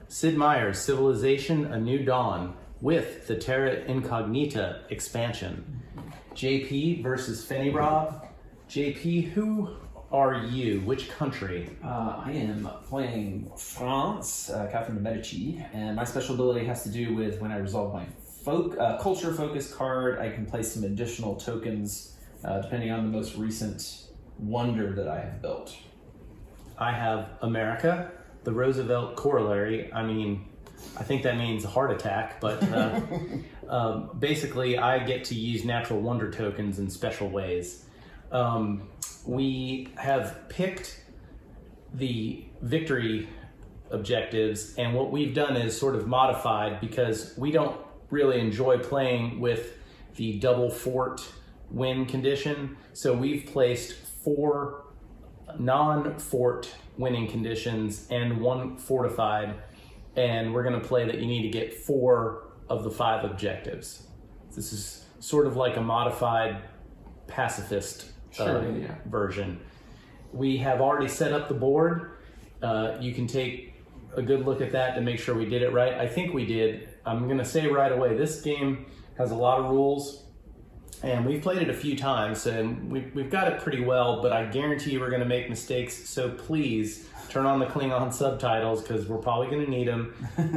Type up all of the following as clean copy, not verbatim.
Sid Meier's Civilization: A New Dawn with the Terra Incognita expansion. JP versus fenirob. JP, who are you? Which country? I am playing France, Catherine de' Medici, and my special ability has to do with when I resolve my culture focus card, I can place some additional tokens depending on the most recent wonder that I have built. I have America, the Roosevelt corollary. I mean, I think that means heart attack, but basically I get to use natural wonder tokens in special ways. We have picked the victory objectives, and what we've done is sort of modified because we don't really enjoy playing with the double fort win condition. So we've placed 4 non-fort winning conditions and 1 fortified, and we're going to play that you need to get 4 of the 5 objectives. This is sort of like a modified pacifist version. We have already set up the board. You can take a good look at that to make sure we did it right. I think we did. I'm going to say right away, this game has a lot of rules, and we've played it a few times, and we've got it pretty well, but I guarantee you we're going to make mistakes, so please turn on the Klingon subtitles because we're probably going to need them.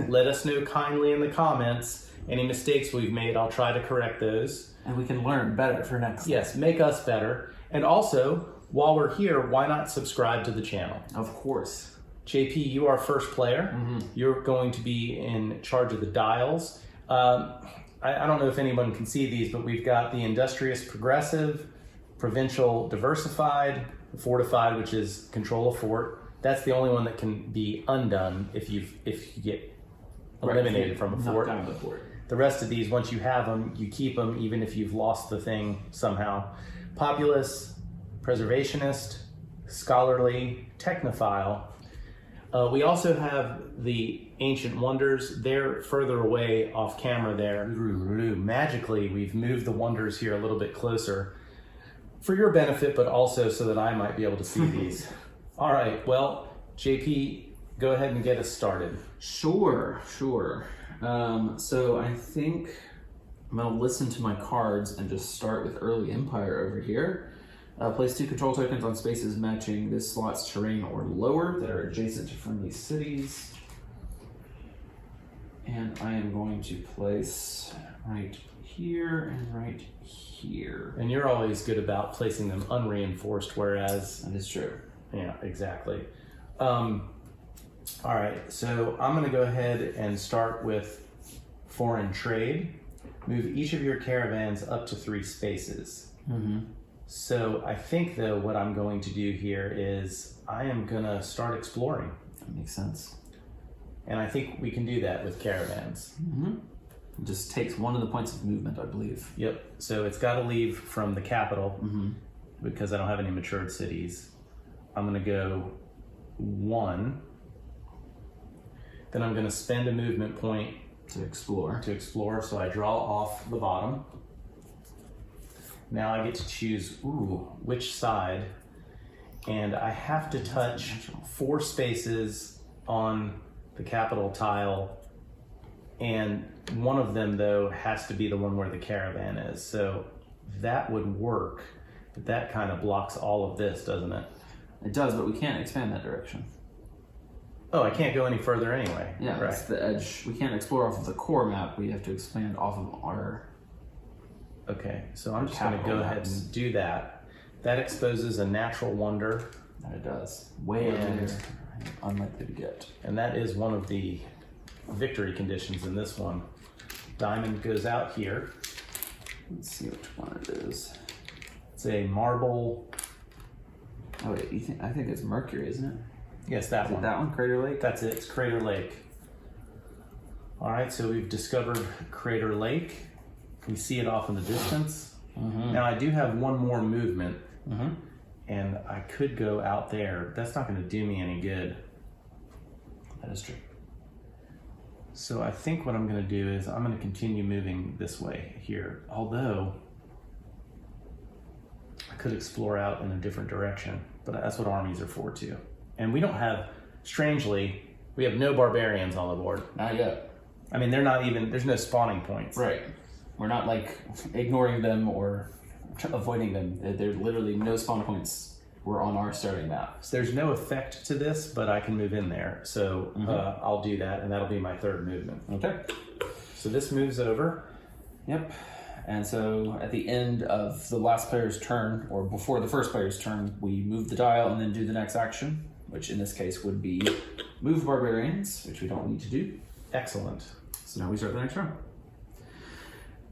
Let us know kindly in the comments any mistakes we've made. I'll try to correct those. And we can learn better for next time. Yes, make us better. And also, while we're here, why not subscribe to the channel? Of course. JP, you are first player. You're going to be in charge of the dials. I don't know if anyone can see these, but we've got the industrious progressive, provincial diversified, fortified, which is control a fort. That's the only one that can be undone if you get eliminated from a fort. Knocked down the fort. The rest of these, once you have them, you keep them even if you've lost the thing somehow. Populous, preservationist, scholarly, technophile. We also have the ancient wonders. They're further away off camera there. Magically, we've moved the wonders here a little bit closer for your benefit, but also so that I might be able to see these. All right, well, JP, go ahead and get us started. Sure. So I think I'm going to listen to my cards and just start with Early Empire over here. Place 2 control tokens on spaces matching this slot's terrain or lower that are adjacent to friendly cities. And I am going to place right here and right here. And you're always good about placing them unreinforced, whereas... That is true. Yeah, exactly. All right, so I'm going to go ahead and start with foreign trade. Move each of your caravans up to 3 spaces. So I think, though, what I'm going to do here is I am going to start exploring. That makes sense. And I think we can do that with caravans. It just takes 1 of the points of movement, I believe. Yep, so it's got to leave from the capital because I don't have any matured cities. I'm going to go 1. Then I'm going to spend a movement point to explore. So I draw off the bottom. Now I get to choose, which side, and I have to touch 4 spaces on the capital tile, and one of them, though, has to be the one where the caravan is. So that would work, but that kind of blocks all of this, doesn't it? It does, but we can't expand that direction. Oh, I can't go any further anyway. Yeah, right. That's the edge. We can't explore off of the core map. We have to expand off of our... Okay, so I'm just going to go ahead and do that. That exposes a natural wonder. That it does. Way over there. Unlikely to get. And that is one of the victory conditions in this one. Diamond goes out here. Let's see which one it is. It's a marble. Oh wait, I think it's Mercury, isn't it? Yes, that one. That one, Crater Lake? That's it, it's Crater Lake. All right, so we've discovered Crater Lake. We see it off in the distance. Now I do have 1 more movement, and I could go out there. That's not going to do me any good. That is true. So I think what I'm going to do is I'm going to continue moving this way here, although I could explore out in a different direction, but that's what armies are for too. And we don't have, strangely, We have no barbarians on the board. Not yet. I mean, they're not even, there's no spawning points. Right. We're not like ignoring them or avoiding them. There's literally no spawn points were on our starting map. So there's no effect to this, but I can move in there. So I'll do that, and that'll be my third movement. Okay. So this moves over. Yep. And so at the end of the last player's turn, or before the first player's turn, we move the dial and then do the next action, which in this case would be move barbarians, which we don't need to do. Excellent. So now we start the next round.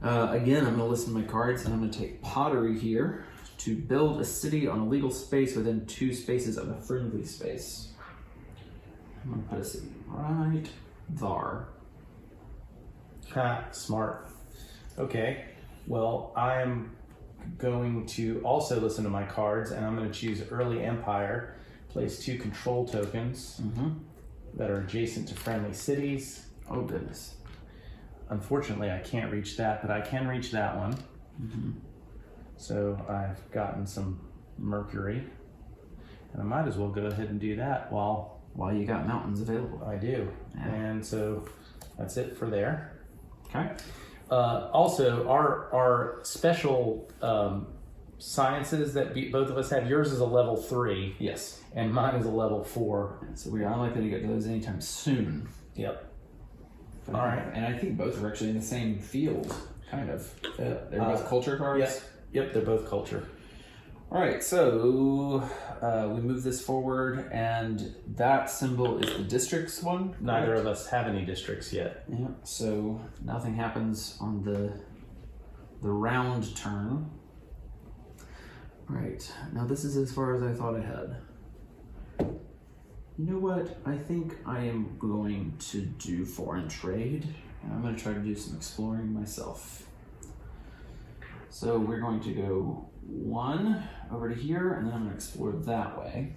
Again, I'm going to listen to my cards, and I'm going to take pottery here to build a city on a legal space within 2 spaces of a friendly space. I'm going to put a city right there. Ha, smart. Okay, well, I'm going to also listen to my cards, and I'm going to choose Early Empire, place 2 control tokens that are adjacent to friendly cities. Oh, goodness. Unfortunately, I can't reach that, but I can reach that one. So I've gotten some Mercury, and I might as well go ahead and do that while you got mountains available. I do. Yeah. And so that's it for there. Okay. Also, our special sciences that both of us have, yours is a level 3. Yes. And mine is a level 4. So we are unlikely to get to those anytime soon. Yep. All right. And I think both are actually in the same field, kind of. They're both culture cards? Yep, they're both culture. All right, so we move this forward, and that symbol is the districts one. Neither of us have any districts yet. Yeah, so nothing happens on the round turn. All right, now this is as far as I thought I had. You know what? I think I am going to do foreign trade, and I'm going to try to do some exploring myself. So we're going to go 1 over to here, and then I'm going to explore that way.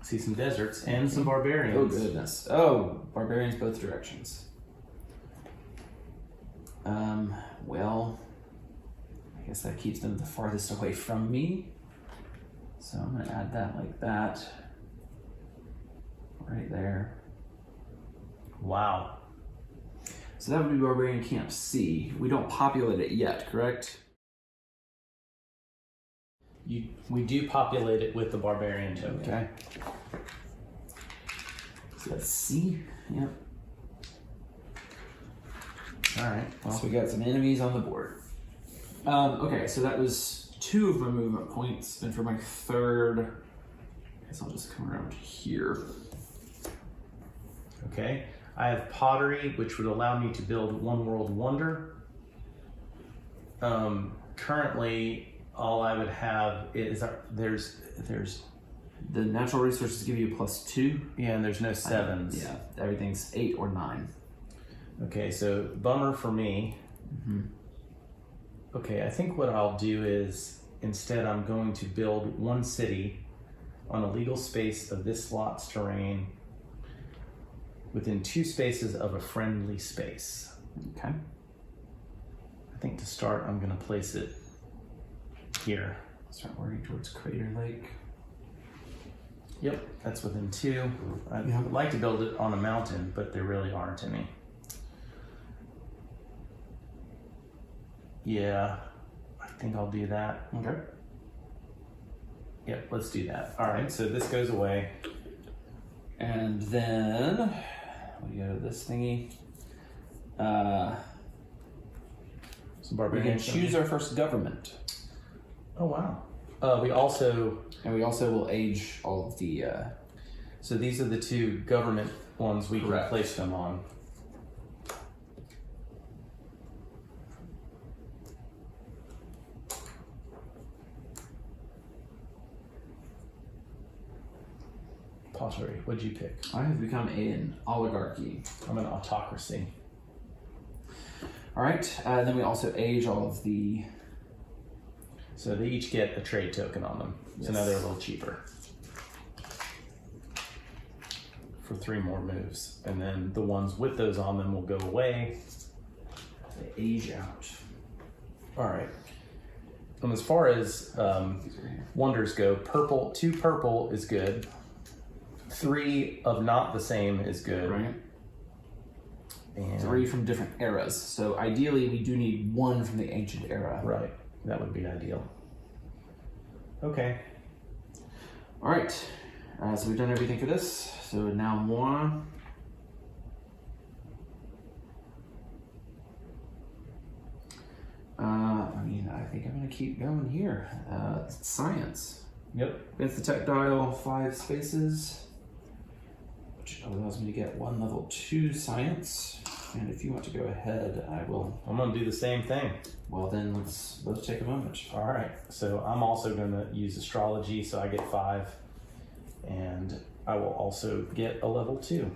See some deserts and some barbarians. Oh, goodness. Oh, barbarians both directions. Well, I guess that keeps them the farthest away from me. So I'm going to add that like that. Right there. Wow. So that would be Barbarian Camp C. We don't populate it yet, correct? We do populate it with the barbarian token. Okay. So that's C. Yep. All right. Well, So we got some enemies on the board. Okay, so that was 2 of my movement points. And for my third, I guess I'll just come around here. okay. I have pottery, which would allow me to build 1 world wonder. Currently, all I would have is there's The natural resources give you +2. yeah, and there's no 7s. Yeah, everything's 8 or 9. Okay, so bummer for me. Okay, I think what I'll do is instead I'm going to build 1 city on a legal space of this slot's terrain within 2 spaces of a friendly space. Okay. I think to start, I'm going to place it here. Start working towards Crater Lake. Yep, that's within 2. I'd like to build it on a mountain, but there really aren't any. Yeah, I think I'll do that. Okay. Yep, let's do that. All right, so this goes away. And then we go to this thingy. Some We barbarian. can choose our first government. Oh wow. We also. And we also will age all of the... So these are the 2 government ones we can Correct. place them on. Pottery. What'd you pick? I have become an oligarchy. I'm an autocracy. All right, and then we also age all of the... So they each get a trade token on them. So now they're a little cheaper. For 3 more moves. And then the ones with those on them will go away. They age out. All right. And as far as wonders go, purple, 2 purple is good. 3 of not the same is good. Right. And 3 from different eras. So ideally, we do need 1 from the ancient era. right. That would be ideal. Okay. All right. So we've done everything for this. So now moi. I think I'm going to keep going here. Science. Yep. Against the tactile, 5 spaces, which allows me to get 1 level 2 science. And if you want to go ahead, I will. I'm going to do the same thing. Well, then let's both take a moment. All right. So I'm also going to use astrology, so I get 5. And I will also get a level 2.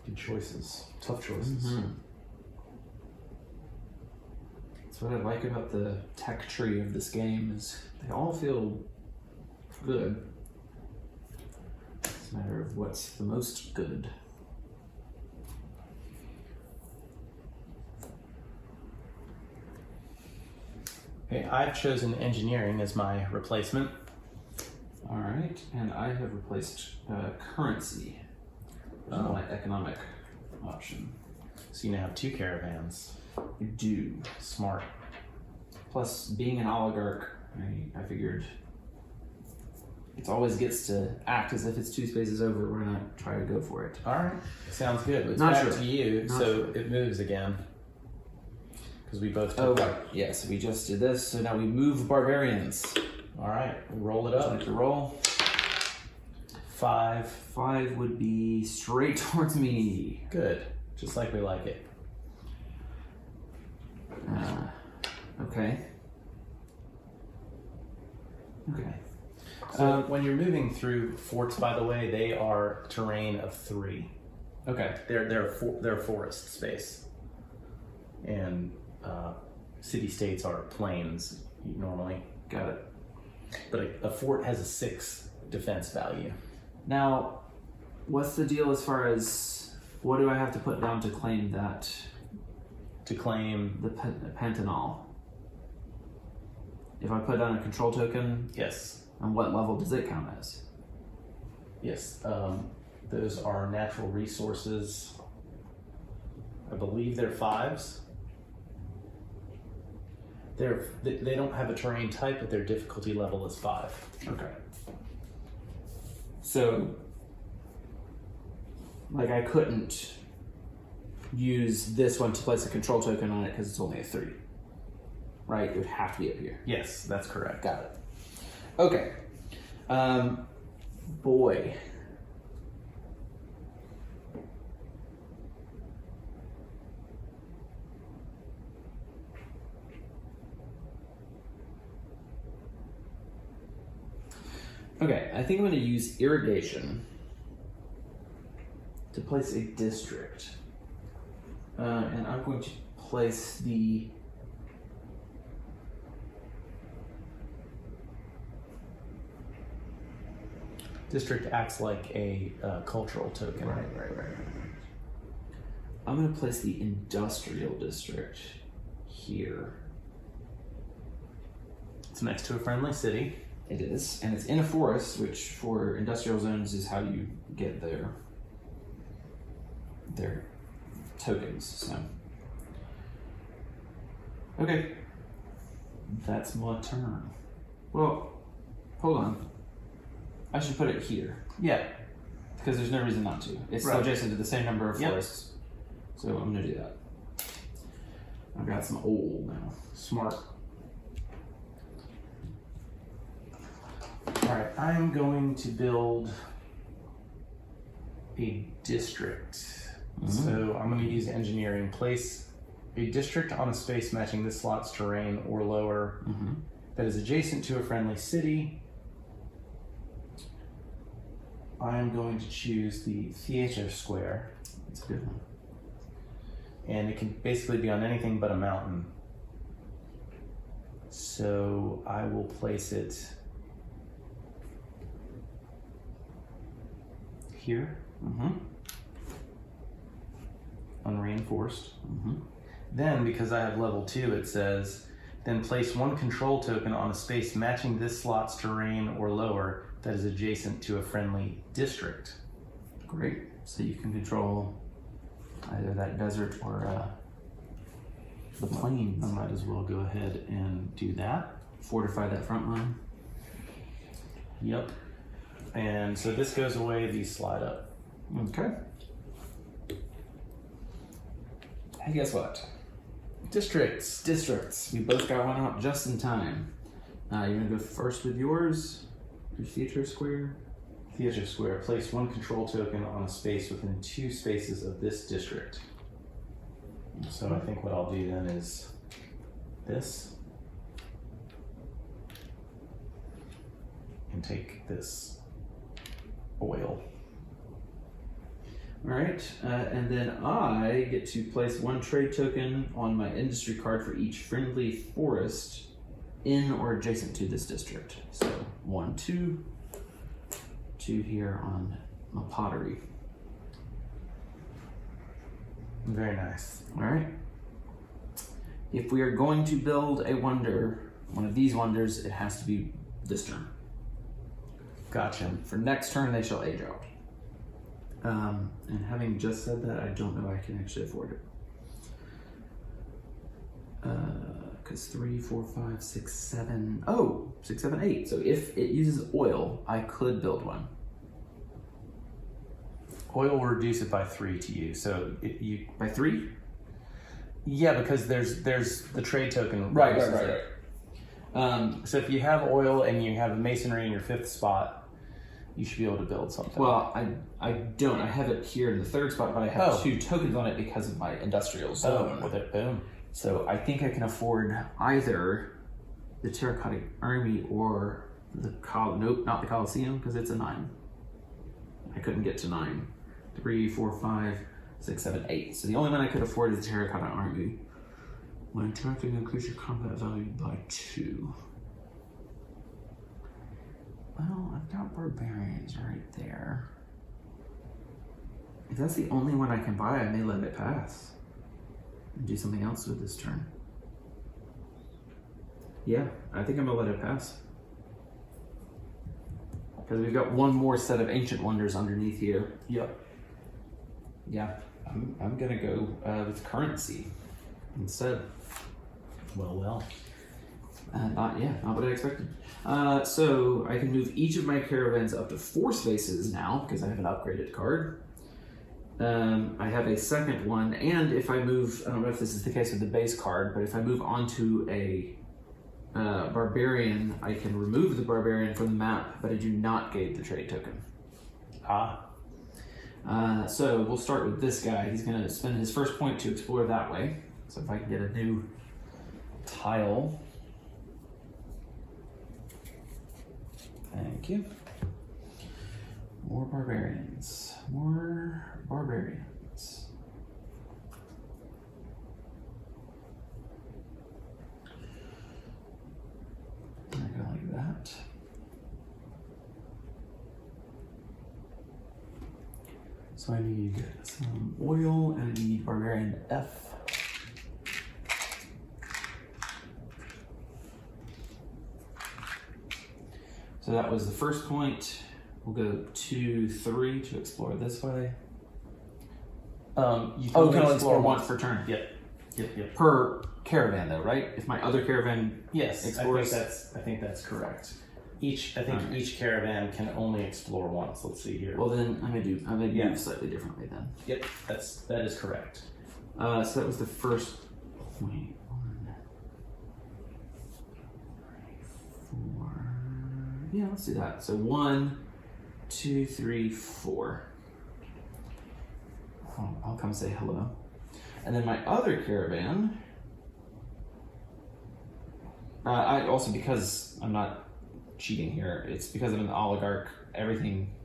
Good choices. Tough choices. Mm-hmm. That's what I like about the tech tree of this game is they all feel good. It's a matter of what's the most good. Okay, I've chosen engineering as my replacement. All right, and I have replaced currency as my economic option. So you now have 2 caravans. I do. Smart. Plus, being an oligarch, I figured it always gets to act as if it's 2 spaces over. We're gonna try to go for it. All right. Sounds good. It's Not back sure. to you, Not so sure. it moves again. Because we both Oh, took right. Yes, we just did this. So now we move barbarians. All right. Roll it Would you up. like to roll? 5. 5 would be straight towards me. Good. Just like we like it. Okay. Okay. So when you're moving through forts, by the way, they are terrain of 3. Okay. They're forest space, and city-states are plains normally. Got it. But a fort has a 6 defense value. Now, what's the deal as far as what do I have to put down to claim that? To claim, The Pantanal. If I put down a control token, yes, on what level does it count as? yes, those are natural resources. I believe they're 5s. They don't have a terrain type, but their difficulty level is 5. Okay. So, like, I couldn't use this one to place a control token on it because it's only a 3. Right? It would have to be up here. Yes, that's correct. Got it. Okay. Boy. Okay, I think I'm going to use irrigation to place a district. And I'm going to place the District acts like a cultural token. Right. I'm going to place the industrial district here. It's next to a friendly city. It is, and it's in a forest, which for industrial zones is how you get their tokens. So, okay, that's my turn. Well, hold on. I should put it here Yeah. because there's no reason not to. It's still Right. adjacent to the same number of Yep. forests, so I'm gonna do that. I've got some old now. Smart. All right, I'm going to build a district. So I'm going to use engineering. Place a district on a space matching this slot's terrain or lower that is adjacent to a friendly city. I'm going to choose the theater square. That's a good one. And it can basically be on anything but a mountain. So I will place it here, unreinforced. Then, because I have level 2, it says Then place one control token on a space matching this slot's terrain or lower that is adjacent to a friendly district. Great. So you can control either that desert or the plains. I might as well go ahead and do that. Fortify that front line. Yep. And so this goes away, these slide up. Okay. Hey, guess what? Districts. Districts. We both got one out just in time. You're gonna go first with yours. Your theater square. Theater square. Place one control token on a space within 2 spaces of this district. So I think what I'll do then is this. And take this oil. All right, and then I get to place one trade token on my industry card for each friendly forest in or adjacent to this district. So 1, 2, 2 here on my pottery. Very nice. All right. If we are going to build a wonder, one of these wonders, it has to be this turn. Gotcha. For next turn, they shall age out. And having just said that, I don't know I can actually afford it. Because 3, 4, 5, 6, 7. Oh, 6, 7, 8. So if it uses oil, I could build one. Oil will reduce it by 3 to you. So you By 3? Yeah, because there's the trade token. Right. reduces it. So if you have oil and you have masonry in your 5th spot, you should be able to build something. Well, I don't. I have it here in the 3rd spot, but I have Oh. 2 tokens on it because of my industrial zone. with it, boom. So I think I can afford either the Terracotta Army or the nope, not the Colosseum because it's a 9. I couldn't get to 9. 3, 4, 5, 6, 7, 8. So the only one I could afford is the Terracotta Army. When attacking, increase your combat value by 2. Well, I've got barbarians right there. If that's the only one I can buy, I may let it pass and do something else with this turn. Yeah, I think I'm gonna let it pass. Because we've got one more set of ancient wonders underneath here. Yep. Yeah, I'm gonna go with currency instead. Well. Not what I expected. So I can move each of my caravans up to 4 spaces now because I have an upgraded card. I have a second one, and if I move, I don't know if this is the case with the base card, but if I move onto a barbarian, I can remove the barbarian from the map, but I do not gain the trade token. So we'll start with this guy. He's going to spend his first point to explore that way. So if I can get a new tile. Thank you. More barbarians. More barbarians. I go like that. So I need some oil and I need barbarian F. So that was the first point. We'll go 2, 3 to explore this way. You can only explore once per turn. Yep. Per caravan though, right? If my other caravan Yes, explores. I think that's correct. Each caravan can only explore once. Let's see here. Well then I'm gonna do slightly differently then. Yep, that is correct. So that was the first point. 1, 3, 4. Yeah, let's do that. So 1, 2, 3, 4. I'll come say hello. And then my other caravan, I also, because I'm not cheating here, it's because I'm an oligarch, everything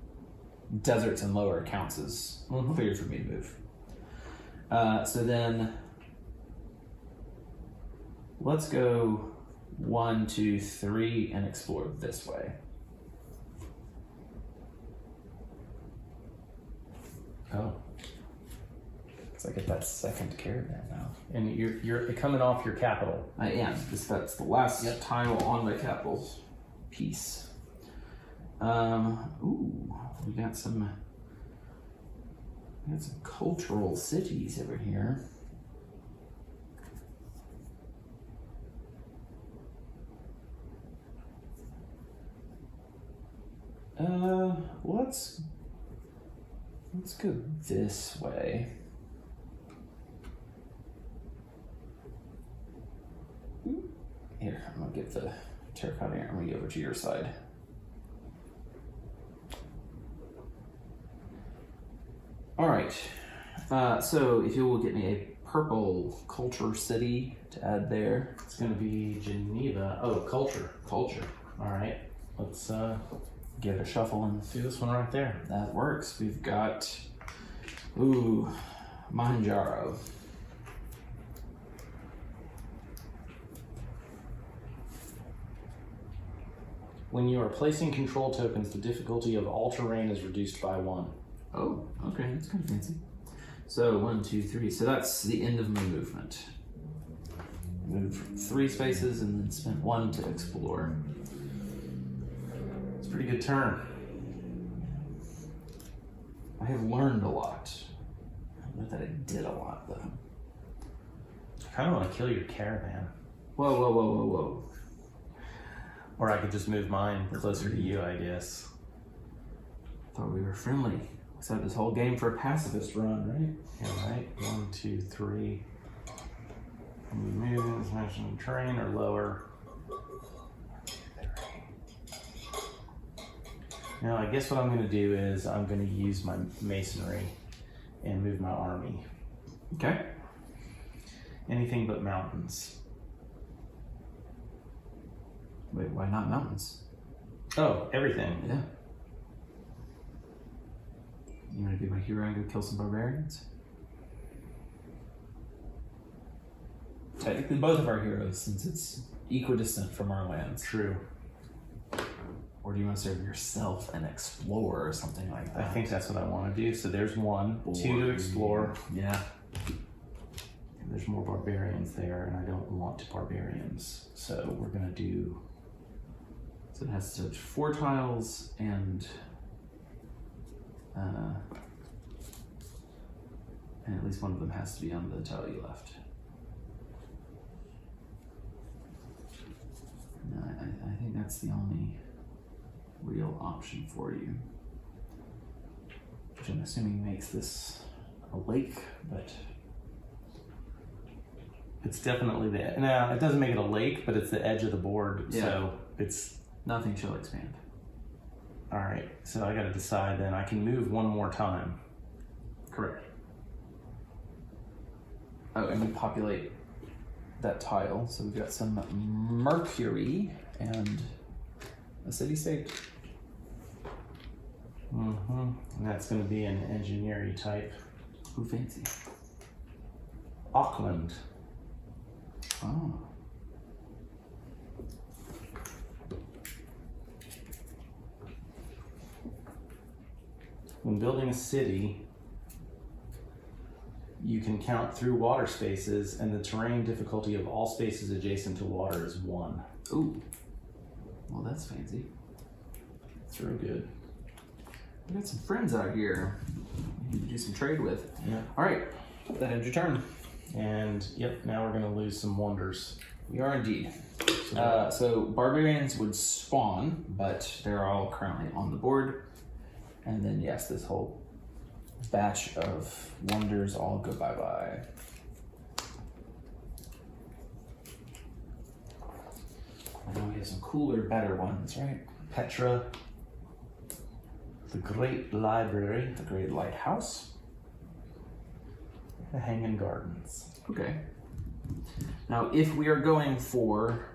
deserts and lower counts as clear for me to move. So then let's go 1, 2, 3 and explore this way. Oh. I get that second caravan now. And you're coming off your capital. I am, because that's the last tile on my capital piece. Ooh, we got some cultural cities over here. Let's go this way. Here, I'm gonna get the terracotta army over to your side. All right, so if you will get me a purple culture city to add there. It's going to be Geneva. Oh, culture. Culture. All right. Let's Give it a shuffle and do this one right there. that works. We've got, Manjaro. When you are placing control tokens, the difficulty of all terrain is reduced by 1. Oh, okay, that's kind of fancy. So 1, 2, 3. So that's the end of my movement. Moved 3 spaces and then spent 1 to explore. It's a pretty good turn. I have learned a lot. I don't know that I did a lot though. I kind of want to kill your caravan. Whoa, whoa, whoa, whoa, whoa. Or I could just move mine closer to you, I guess. Thought we were friendly. Let's have this whole game for a pacifist run, right? Yeah, right. 1, 2, 3. And we move as mentioned terrain or lower. Now, I guess what I'm going to do is I'm going to use my masonry and move my army. Okay. Anything but mountains. Wait, why not mountains? Oh, everything. Yeah. You want to be my hero and go kill some barbarians? Technically both of our heroes, since it's equidistant from our lands. True. Or do you want to serve yourself and explore or something like that? I think that's what I want to do. So there's 1, 2 to explore. Yeah. There's more barbarians there, and I don't want barbarians. So we're going to do... So it has to touch 4 tiles and at least one of them has to be on the tile you left. No, I think that's the only real option for you. Which I'm assuming makes this a lake, but... It's definitely the... No, it doesn't make it a lake, but it's the edge of the board, Yeah. so it's... Nothing shall expand. All right, so I got to decide then. I can move 1 more time. Correct. Oh, and we populate that tile. So we've got some Mercury and a city-state. And that's going to be an engineering type. Who fancy? Auckland. Oh. When building a city, you can count through water spaces, and the terrain difficulty of all spaces adjacent to water is 1. Ooh. Well, that's fancy. It's real good. We got some friends out here we need to do some trade with. Yeah. All right. That ends your turn. And yep, now we're going to lose some wonders. We are indeed. So barbarians would spawn, but they're all currently on the board. And then yes, this whole batch of wonders all go bye-bye. I know we have some cooler, better ones, right? Petra, the Great Library, The Great Lighthouse. the Hanging Gardens. Okay. Now, if we are going for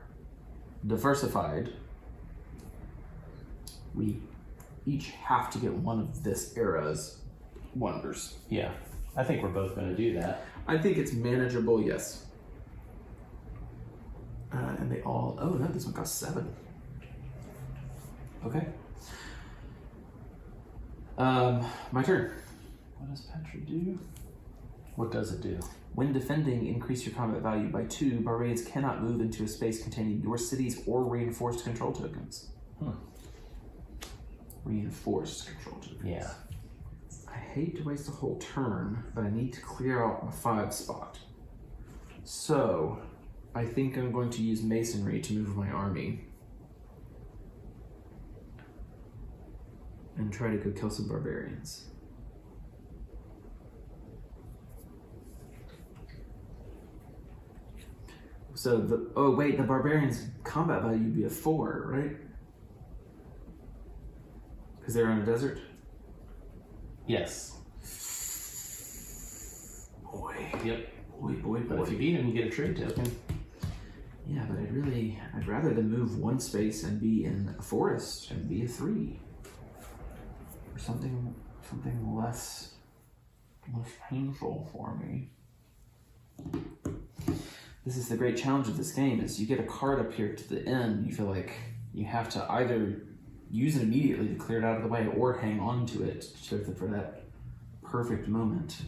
diversified, we each have to get one of this era's wonders. Yeah, I think we're both going to do that. I think it's manageable, yes. And they all... Oh, no, this one costs 7. Okay. My turn. What does Petra do? What does it do? When defending, increase your combat value by 2. Barbarians cannot move into a space containing your cities or reinforced control tokens. Reinforced control tokens. Yeah. I hate to waste a whole turn, but I need to clear out my 5 spot. So, I think I'm going to use masonry to move my army. And try to go kill some barbarians. So the barbarians' combat value would be a 4, right? Because they're on a desert? Yes. Boy. Yep. Boy. But if you beat him, you get a trade token. Yeah, but I'd rather than move 1 space and be in a forest and be a 3. Or something less painful for me. This is the great challenge of this game, is you get a card up here to the end, you feel like you have to either use it immediately to clear it out of the way or hang on to it for that perfect moment.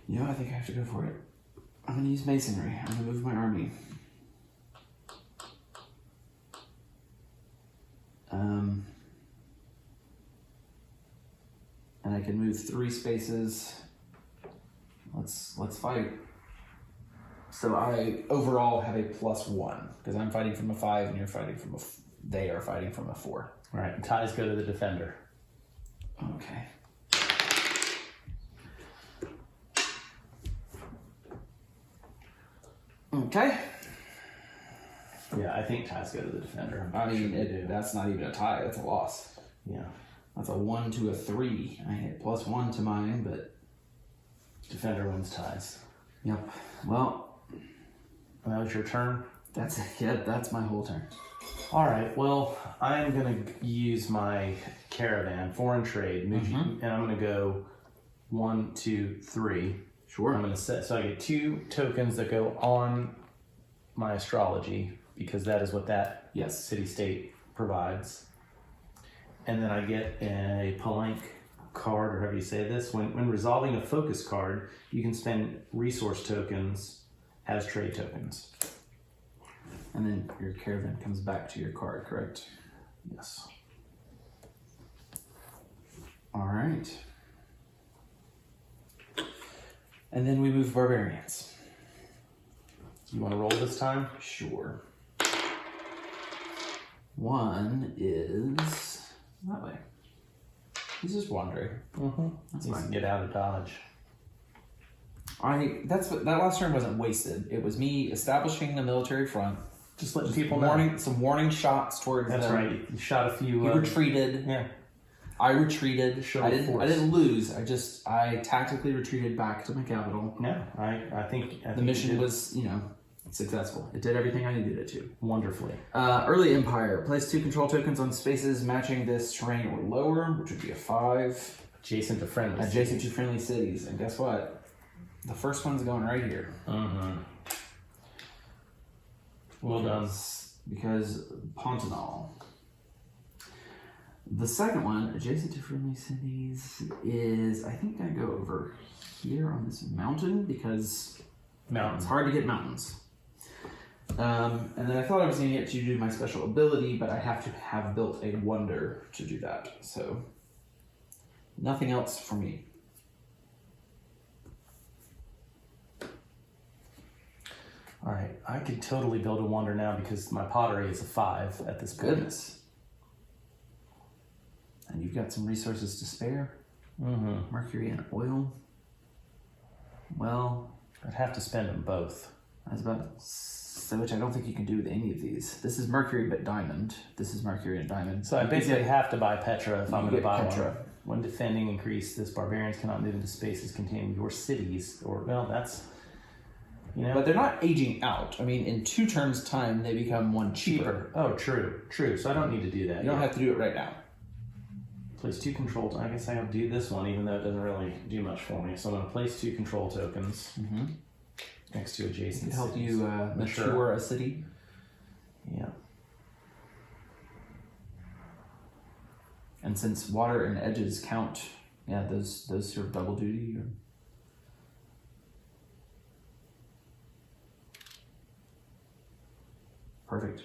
You know, I think I have to go for it. I'm gonna use masonry. I'm gonna move my army. And I can move 3 spaces. Let's fight. So I overall have a +1 because I'm fighting from a 5 and you're fighting from they are fighting from a 4. All right. Ties go to the defender. Okay. Okay. Yeah, I think ties go to the defender. I mean, that's not even a tie. That's a loss. Yeah. That's a 1 to a 3. I hit +1 to mine, but Defender wins ties. yep. Well, That was your turn? that's my whole turn. All right. Well, I'm going to use my caravan, foreign trade, and I'm going to go 1, 2, 3. Sure. I'm going to set, so I get 2 tokens that go on my astrology because that is what that city-state provides. And then I get a Palanque card, or however you say this. When resolving a focus card, you can spend resource tokens as trade tokens. And then your caravan comes back to your card, correct? Yes. All right. And then we move barbarians. You want to roll this time? Sure. 1 is that way. He's just wandering. That's Needs fine. to get out of Dodge. That last turn wasn't wasted. It was me establishing a military front. Just letting people know. Some warning shots towards That's them. right. You shot a few. He retreated. Yeah. I retreated. Show I of force. didn't lose. I tactically retreated back to my capital. No, I think The mission was, successful. It did everything I needed it to. wonderfully. Early Empire. Place 2 control tokens on spaces matching this terrain or lower, which would be a 5. Adjacent to friendly. Adjacent to friendly cities. And guess what? The first one's going right here. Well done. Because Pontinal. The second one, adjacent to friendly cities, is I think I go over here on this mountain because Mountains. it's hard to get mountains. And then I thought I was going to get to do my special ability, but I have to have built a wonder to do that. So nothing else for me. All right, I could totally build a wonder now because my pottery is a 5 at this point. Goodness. And you've got some resources to spare. Mercury and oil. Well, I'd have to spend them both. I was about to say, which I don't think you can do with any of these. This is Mercury but diamond. This is Mercury and diamond. So I basically have to buy Petra if I'm going to buy Petra. one. When defending increase, this barbarians cannot move into spaces containing your cities. That's, But they're not aging out. I mean, in 2 turns' time, they become 1 cheaper. Oh, true. So I don't need to do that. You don't have to do it right now. Place 2 control. I guess I'll do this one, even though it doesn't really do much for me. So I'm going to place 2 control tokens next to adjacent. To help cities. you mature a city. Yeah. And since water and edges count, those serve double duty. Perfect.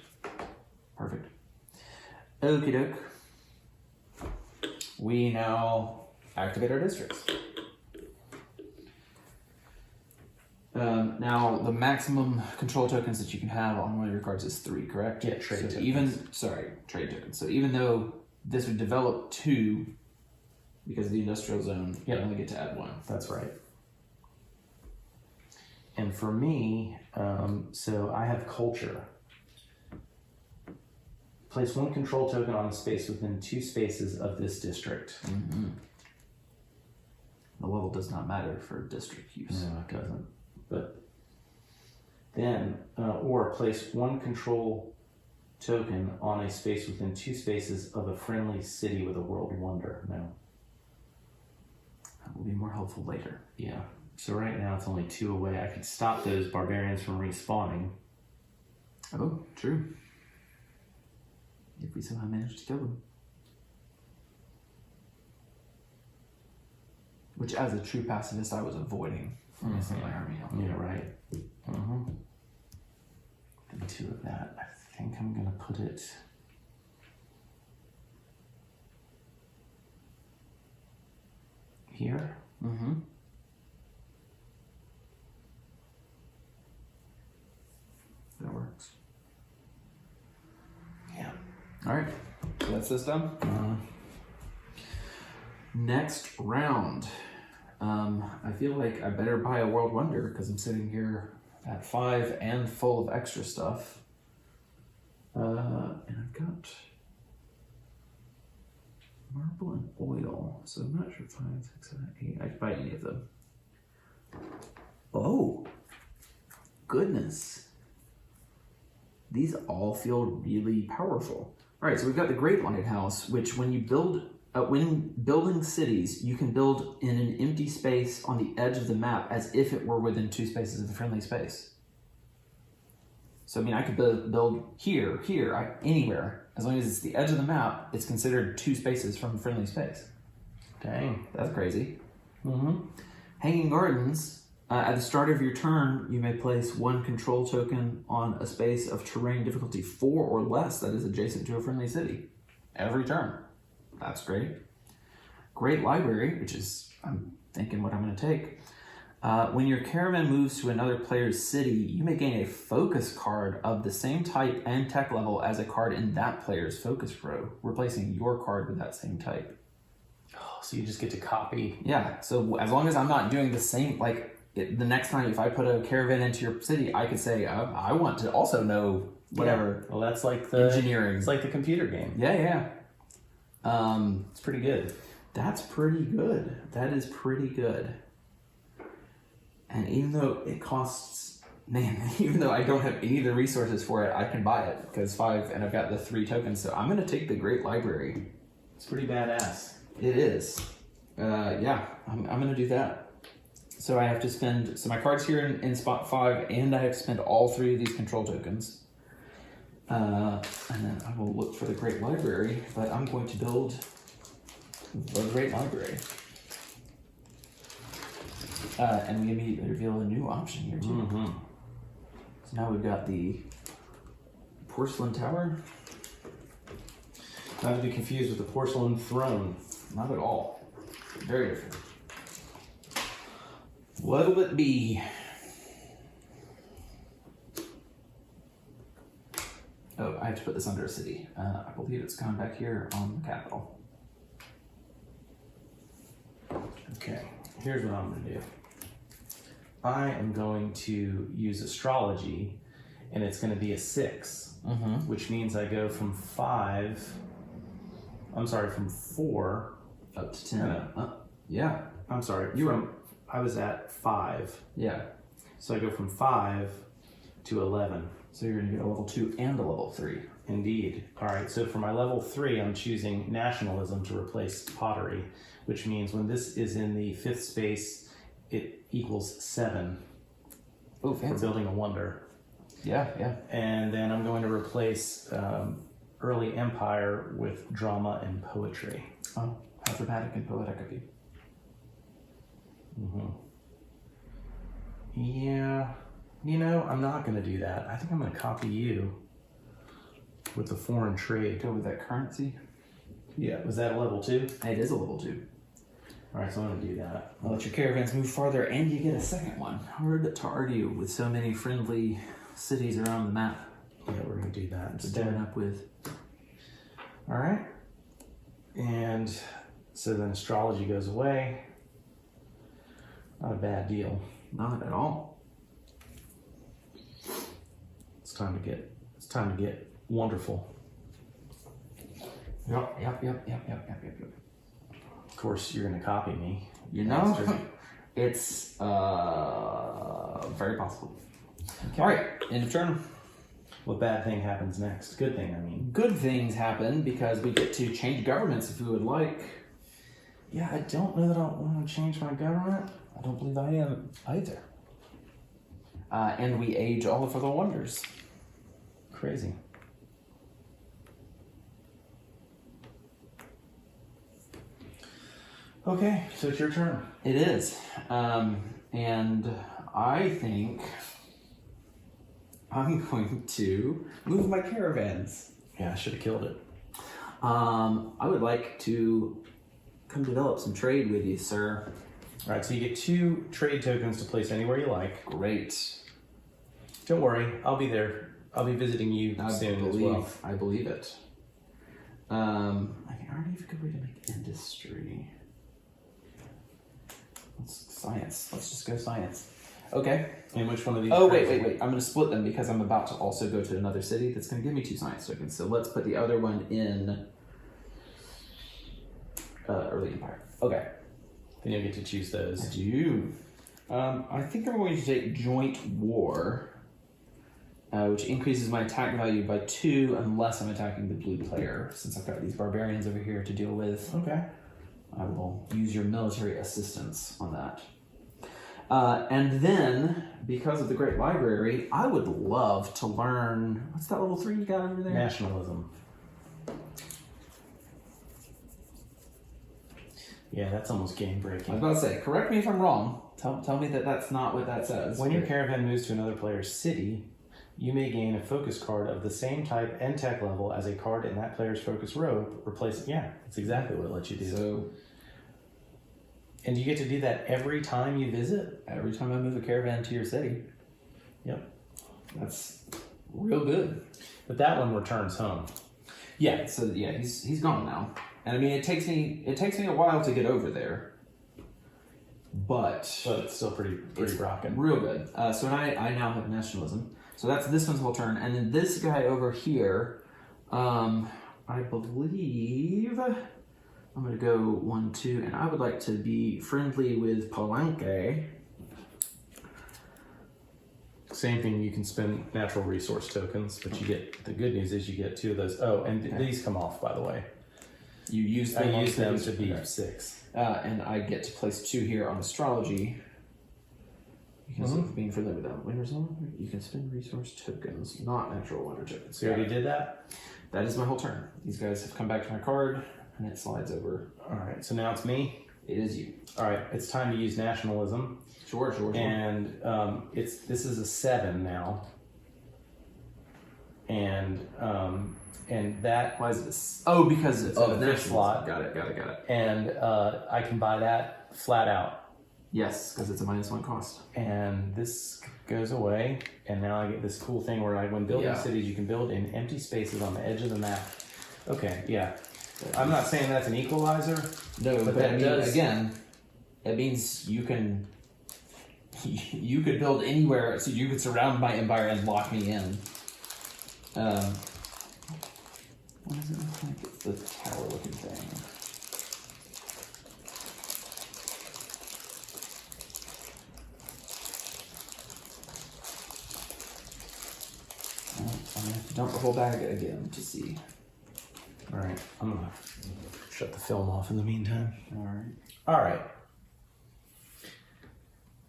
Perfect. Okie doke. We now activate our districts. Now, the maximum control tokens that you can have on one of your cards is 3, correct? Yeah, trade tokens. Trade tokens. So even though this would develop 2 because of the industrial zone, you only get to add 1. That's right. And for me, so I have culture. Place 1 control token on a space within 2 spaces of this district. Mm-hmm. The level does not matter for district use. No, it doesn't. But then, or place 1 control token on a space within 2 spaces of a friendly city with a world wonder. No. That will be more helpful later. Yeah. So right now it's only 2 away. I could stop those barbarians from respawning. Oh, true. If we somehow manage to kill them. Which, as a true pacifist, I was avoiding from missing my army. Yeah, right. Mm-hmm. And 2 of that. I think I'm going to put it here. Mm-hmm. That works. Yeah. All right. So that's this done. Next round. I feel like I better buy a World Wonder because I'm sitting here at 5 and full of extra stuff. And I've got marble and oil, so I'm not sure 5, 6, 7, 8. I could buy any of them. Oh, goodness. These all feel really powerful. All right, so we've got the Great Lighthouse, which when you build, when building cities, you can build in an empty space on the edge of the map as if it were within 2 spaces of the friendly space. So, I mean, I could build here, anywhere. As long as it's the edge of the map, it's considered 2 spaces from the friendly space. Dang. That's crazy. Mm-hmm. Hanging Gardens. At the start of your turn, you may place 1 control token on a space of terrain difficulty 4 or less that is adjacent to a friendly city. Every turn. That's great. Great Library, which is, I'm thinking what I'm going to take. When your caravan moves to another player's city, you may gain a focus card of the same type and tech level as a card in that player's focus row, replacing your card with that same type. Oh, so you just get to copy. Yeah, so as long as I'm not doing the same, like, the next time if I put a caravan into your city, I could say, I want to also know whatever. Yeah. Well, that's like the engineering. It's like the computer game. Yeah. It's pretty good. That's pretty good. That is pretty good. And even though it costs, even though I don't have any of the resources for it, I can buy it because 5, and I've got the 3 tokens. So I'm going to take the Great Library. It's pretty badass. It is. Yeah, I'm going to do that. So I have to spend, so my card's here in spot 5, and I have to spend all 3 of these control tokens. And then I will look for the Great Library, but I'm going to build the Great Library. And we immediately reveal a new option here too. Mm-hmm. So now we've got the Porcelain Tower. Not to be confused with the Porcelain Throne. Not at all. Very different. What'll it be? Oh, I have to put this under a city. I believe it's coming back here on the capital. Okay, here's what I'm going to do. I am going to use astrology, and it's going to be a 6, which means I go from 4 up to 10. Yeah. I'm sorry. I was at 5. Yeah. So I go from 5 to 11. So you're going to get a level 2 and a level 3. Indeed. All right, so for my level 3, I'm choosing nationalism to replace pottery, which means when this is in the 5th space, it equals 7. Oh, for fancy. building a wonder. Yeah. And then I'm going to replace early empire with drama and poetry. Oh, how dramatic and poetic of you. Yeah, I'm not going to do that. I think I'm going to copy you. with the foreign trade. Go with that currency. Yeah, was that a level 2? It is a level 2. All right, so I'm going to do that. I'll let your caravans move farther, and you get a second one. Hard to argue with so many friendly cities around the map. Yeah, we're going to do that To instead. join up with. All right. And so then astrology goes away. Not a bad deal. Not at all. It's time to get wonderful. Yep. Of course, you're going to copy me. You know, it's very possible. Okay. All right, end of turn. What bad thing happens next? Good thing, I mean. Good things happen because we get to change governments if we would like. Yeah, I don't know that I want to change my government. I don't believe I am either. And we age all of the wonders. Crazy. Okay, so it's your turn. It is. And I think I'm going to move my caravans. Yeah, I should have killed it. I would like to come develop some trade with you, sir. All right, so you get 2 trade tokens to place anywhere you like. Great. Don't worry, I'll be there. I'll be visiting you soon as well. I believe it. I can already have a good way to make industry. Science. Let's just go science. Okay. And which one of these? Oh, wait. I'm going to split them because I'm about to also go to another city that's going to give me 2 science tokens. So let's put the other one in early empire. Okay. Then you'll get to choose those. I do. I think I'm going to take joint war, which increases my attack value by 2 unless I'm attacking the blue player. Since I've got these barbarians over here to deal with, Okay. I will use your military assistance on that. And then, because of the Great Library, I would love to learn... What's that level 3 you got over there? Nationalism. Yeah, that's almost game I was breaking. about to say, correct me if I'm wrong. Tell me that that's not what that says. When your caravan moves to another player's city, you may gain a focus card of the same type and tech level as a card in that player's focus robe. Replace it. Yeah, that's exactly what it lets you do. So, and you get to do that every time you visit? every time I move a caravan to your city. Yep. That's real good. But that one returns home. Yeah, so yeah, he's gone now. And I mean it takes me a while to get over there. But it's still pretty rocking. real good. So I now have nationalism. So that's this one's whole turn. And then this guy over here, I believe I'm gonna go 1, 2, and I would like to be friendly with Palenque. Same thing, you can spend natural resource tokens, but you get, the good news is you get 2 of those. Oh, and these come off, by the way. You use I them use them on to be okay. 6. And I get to place 2 here on astrology. Because of being friendly with them. Winter's on, you can spend resource tokens, not natural wonder tokens. So you already did that? That is my whole turn. These guys have come back to my card, and it slides over. All right, so now it's me. It is you. All right, it's time to use nationalism. Sure. And this is a 7 now. And that, Why is this? Oh, because it's of in a their fish slot. Got it. and I can buy that flat out. Yes, because it's a -1 cost. And this goes away, and now I get this cool thing where when building cities, you can build in empty spaces on the edge of the map. Okay, yeah. I'm not saying that's an equalizer. No, but that I mean, does... again, it means you could build anywhere, so you could surround my empire and lock me in. What does it look like? It's the tower-looking thing. I'm gonna have to dump the whole bag again to see. All right, I'm gonna shut the film off in the meantime. All right.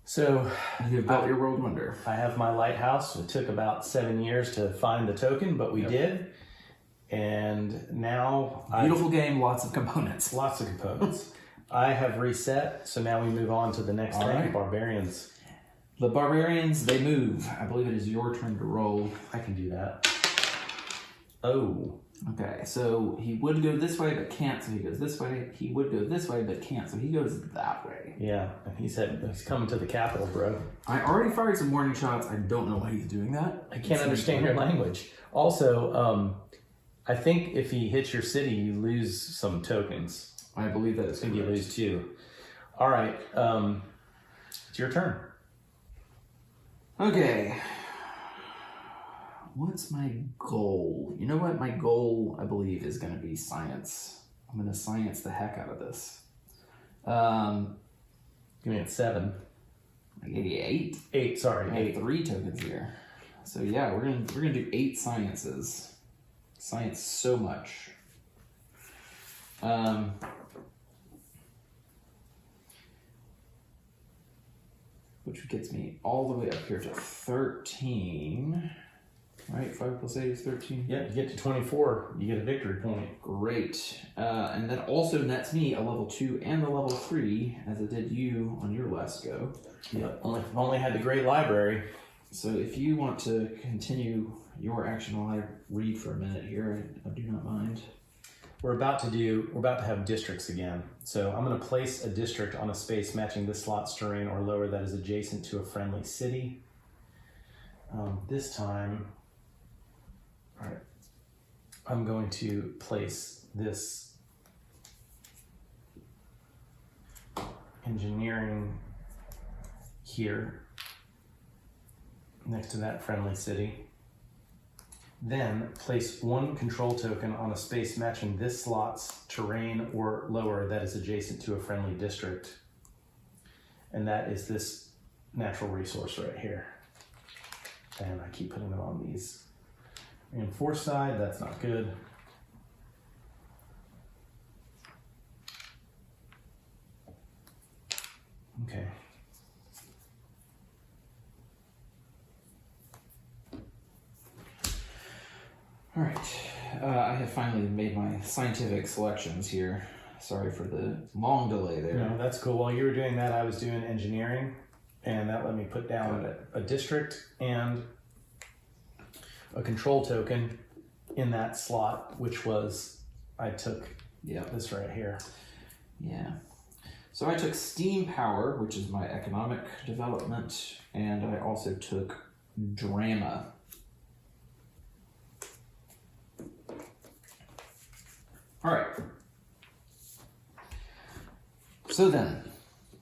So You've built your world wonder. I have my lighthouse. It took about 7 years to find the token, but we did. And now Beautiful game, lots of components. Lots of components. I have reset, so now we move on to the next thing, right. barbarians. The barbarians, they move. I believe it is your turn to roll. I can do that. Oh. Okay, so he would go this way but can't, so he goes this way. He would go this way but can't, so he goes that way. Yeah, and he said he's coming to the capital, bro. I already fired some warning shots. I don't know why he's doing that. I can't understand your language. Also, I think if he hits your city, you lose some tokens. I believe that is I think you correct. lose 2. All right, it's your turn. Okay. What's my goal? You know what? My goal, I believe, is going to be science. I'm going to science the heck out of this. Give me a 7. I gave you 8. 8, sorry, I have 8. 3 tokens here. So yeah, we're gonna do 8 sciences. Science so much. Which gets me all the way up here to 13. Right, 5 plus 8 is 13. Yeah, you get to 24, you get a victory point. Great. And that also nets me a level 2 and a level 3, as it did you on your last go. Yeah, only had the great library. So if you want to continue your action while I read for a minute here, I do not mind. We're about to have districts again. So I'm going to place a district on a space matching this slot's terrain or lower that is adjacent to a friendly city. This time, all right, I'm going to place this engineering here next to that friendly city. Then place 1 control token on a space matching this slot's terrain or lower that is adjacent to a friendly district. And that is this natural resource right here. And I keep putting them on these. Reinforce side, that's not good. Okay. All right, I have finally made my scientific selections here. Sorry for the long delay there. No, that's cool. While you were doing that, I was doing engineering, and that let me put down a district and a control token in that slot, which was, I took this right here. Yeah. So I took steam power, which is my economic development, and I also took drama. All right. So then,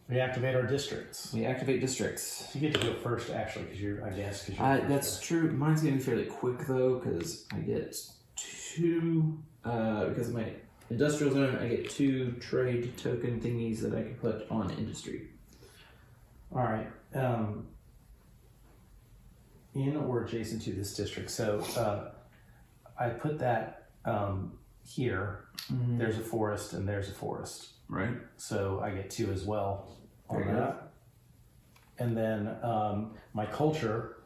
We activate our districts. we activate districts. You get to go first, actually, because you're, I guess, because you're That's true. Mine's gonna be fairly quick though, because I get 2, because of my industrial zone, I get 2 trade token thingies that I can put on industry. All right. In or adjacent to this district. So I put that here. Mm-hmm. There's a forest and there's a forest. Right. So I get 2 as well on Very good. that. And then my culture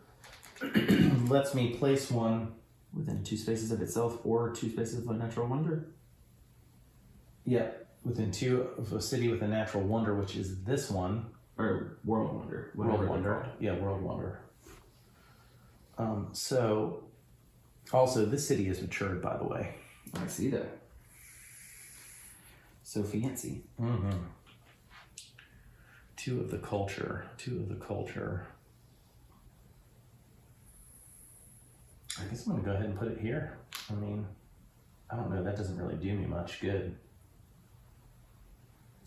lets me place 1 Within 2 spaces of itself or 2 spaces of a natural wonder. within 2 of a city with a natural wonder, which is this one. Or world wonder. World wonder. Yeah, world wonder. So also this city is matured, by the way. I see that. So fancy. Mm-hmm. 2 of the culture. 2 of the culture. I guess I'm gonna go ahead and put it here. I mean, I don't know, that doesn't really do me much good.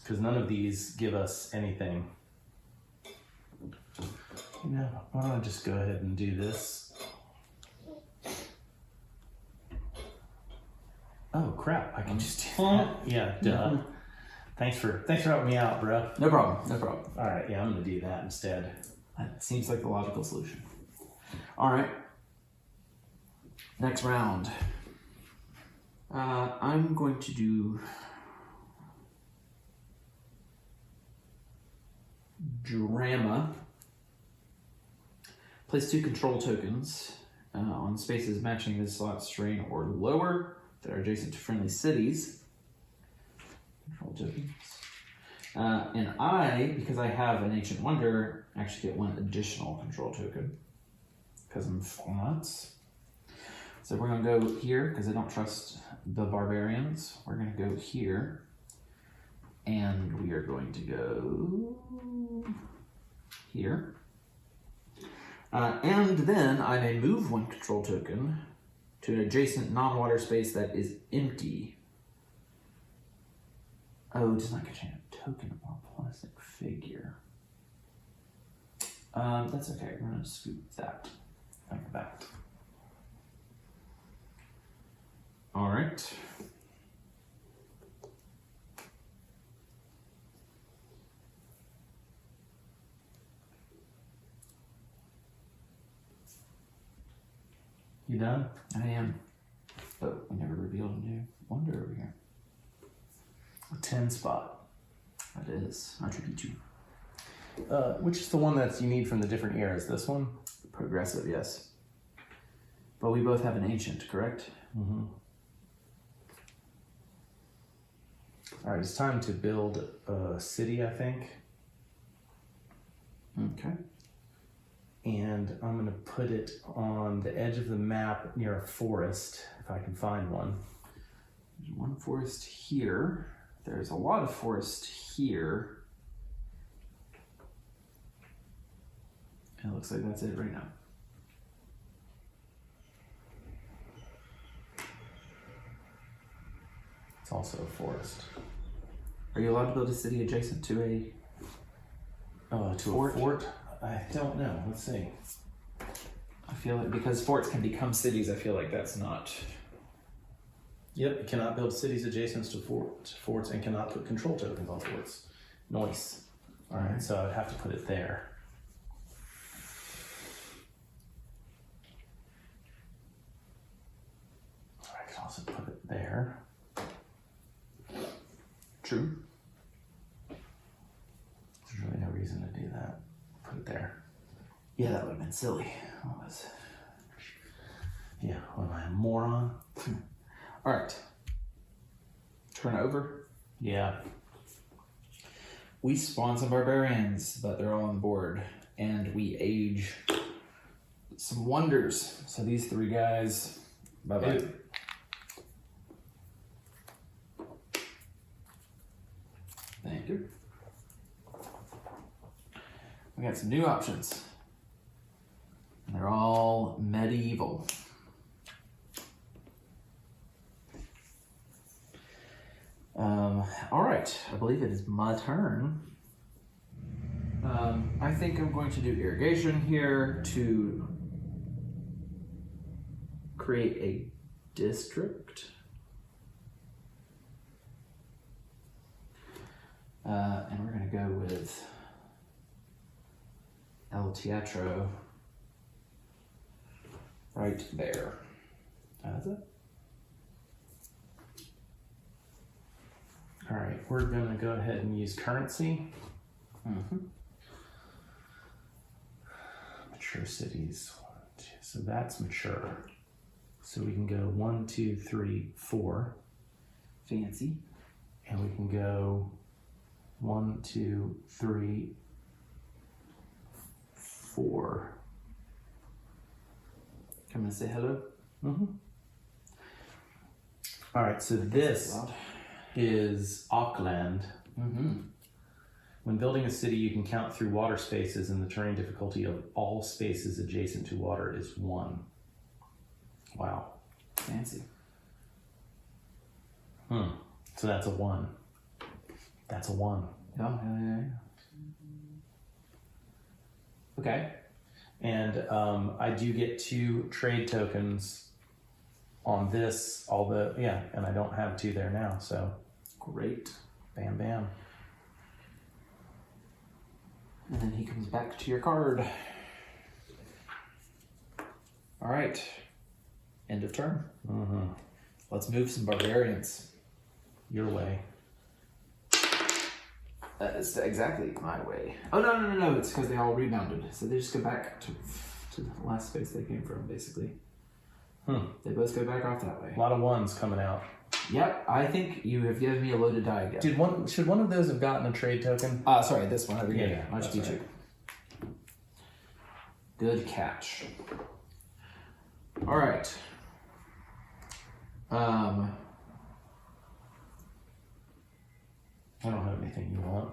Because none of these give us anything. You know, why don't I just go ahead and do this? Oh crap, I can just do that. Yeah, duh. Thanks for helping me out, bro. No problem. No problem. All right, yeah, I'm gonna do that instead. That seems like the logical solution. All right. Next round. I'm going to do drama. Place 2 control tokens on spaces matching this slot's terrain or lower that are adjacent to friendly cities. Control tokens. And I, because I have an ancient wonder, actually get 1 additional control token because I'm nuts. So we're going to go here because I don't trust the barbarians. We're going to go here. And we are going to go here. And then I may move one control token to an adjacent non-water space that is empty. Oh, it does not contain a token or plastic figure. That's okay. We're going to scoop that like that. All right. You done? I am. But we never revealed a new wonder over here. A 10 spot. That is. Attribute. Which is the one that you need from the different eras? This one? Progressive, yes. But we both have an ancient, correct? Mm-hmm. All right, it's time to build a city, I think. Okay. And I'm going to put it on the edge of the map near a forest, if I can find one. There's one forest here. There's a lot of forest here. And it looks like that's it right now. It's also a forest. Are you allowed to build a city adjacent to a fort? I don't know. Let's see. I feel like because forts can become cities, I feel like that's not. Yep, you cannot build cities adjacent to forts and cannot put control tokens on forts. Nice. All right, so I'd have to put it there. I can also put it there. True. There's really no reason to do that. Put it there. Yeah, that would have been silly. What was? Yeah, what am I, a moron? All right. Turn over. Yeah. We spawn some barbarians, but they're all on board. And we age some wonders. So these three guys, bye-bye. Ew. Thank you. We got some new options. They're all medieval. All right, I believe it is my turn. I think I'm going to do irrigation here to create a district. And we're going to go with El Teatro right there. That's it. All right, we're going to go ahead and use currency. Mm-hmm. Mature cities. So that's mature. So we can go 1, 2, 3, 4. Fancy. And we can go 1, 2, 3, 4. Come and say hello. Mm-hmm. All right, so this is Auckland. Mm-hmm. When building a city, you can count through water spaces, and the terrain difficulty of all spaces adjacent to water is 1. Wow. Fancy. So that's a 1. That's a 1. Yeah. Okay. And I do get 2 trade tokens on this, and I don't have 2 there now, so. Great. Bam, bam. And then he comes back to your card. All right. End of turn. Mm-hmm. Let's move some barbarians. Your way. That's exactly my way. Oh, no. It's because they all rebounded. So they just go back to the last space they came from, basically. They both go back off that way. A lot of 1s coming out. Yep, I think you have given me a loaded die again. Should one of those have gotten a trade token? Sorry, this one over here. Yeah, Much beat you. Good catch. All right. Um, I don't have anything you want.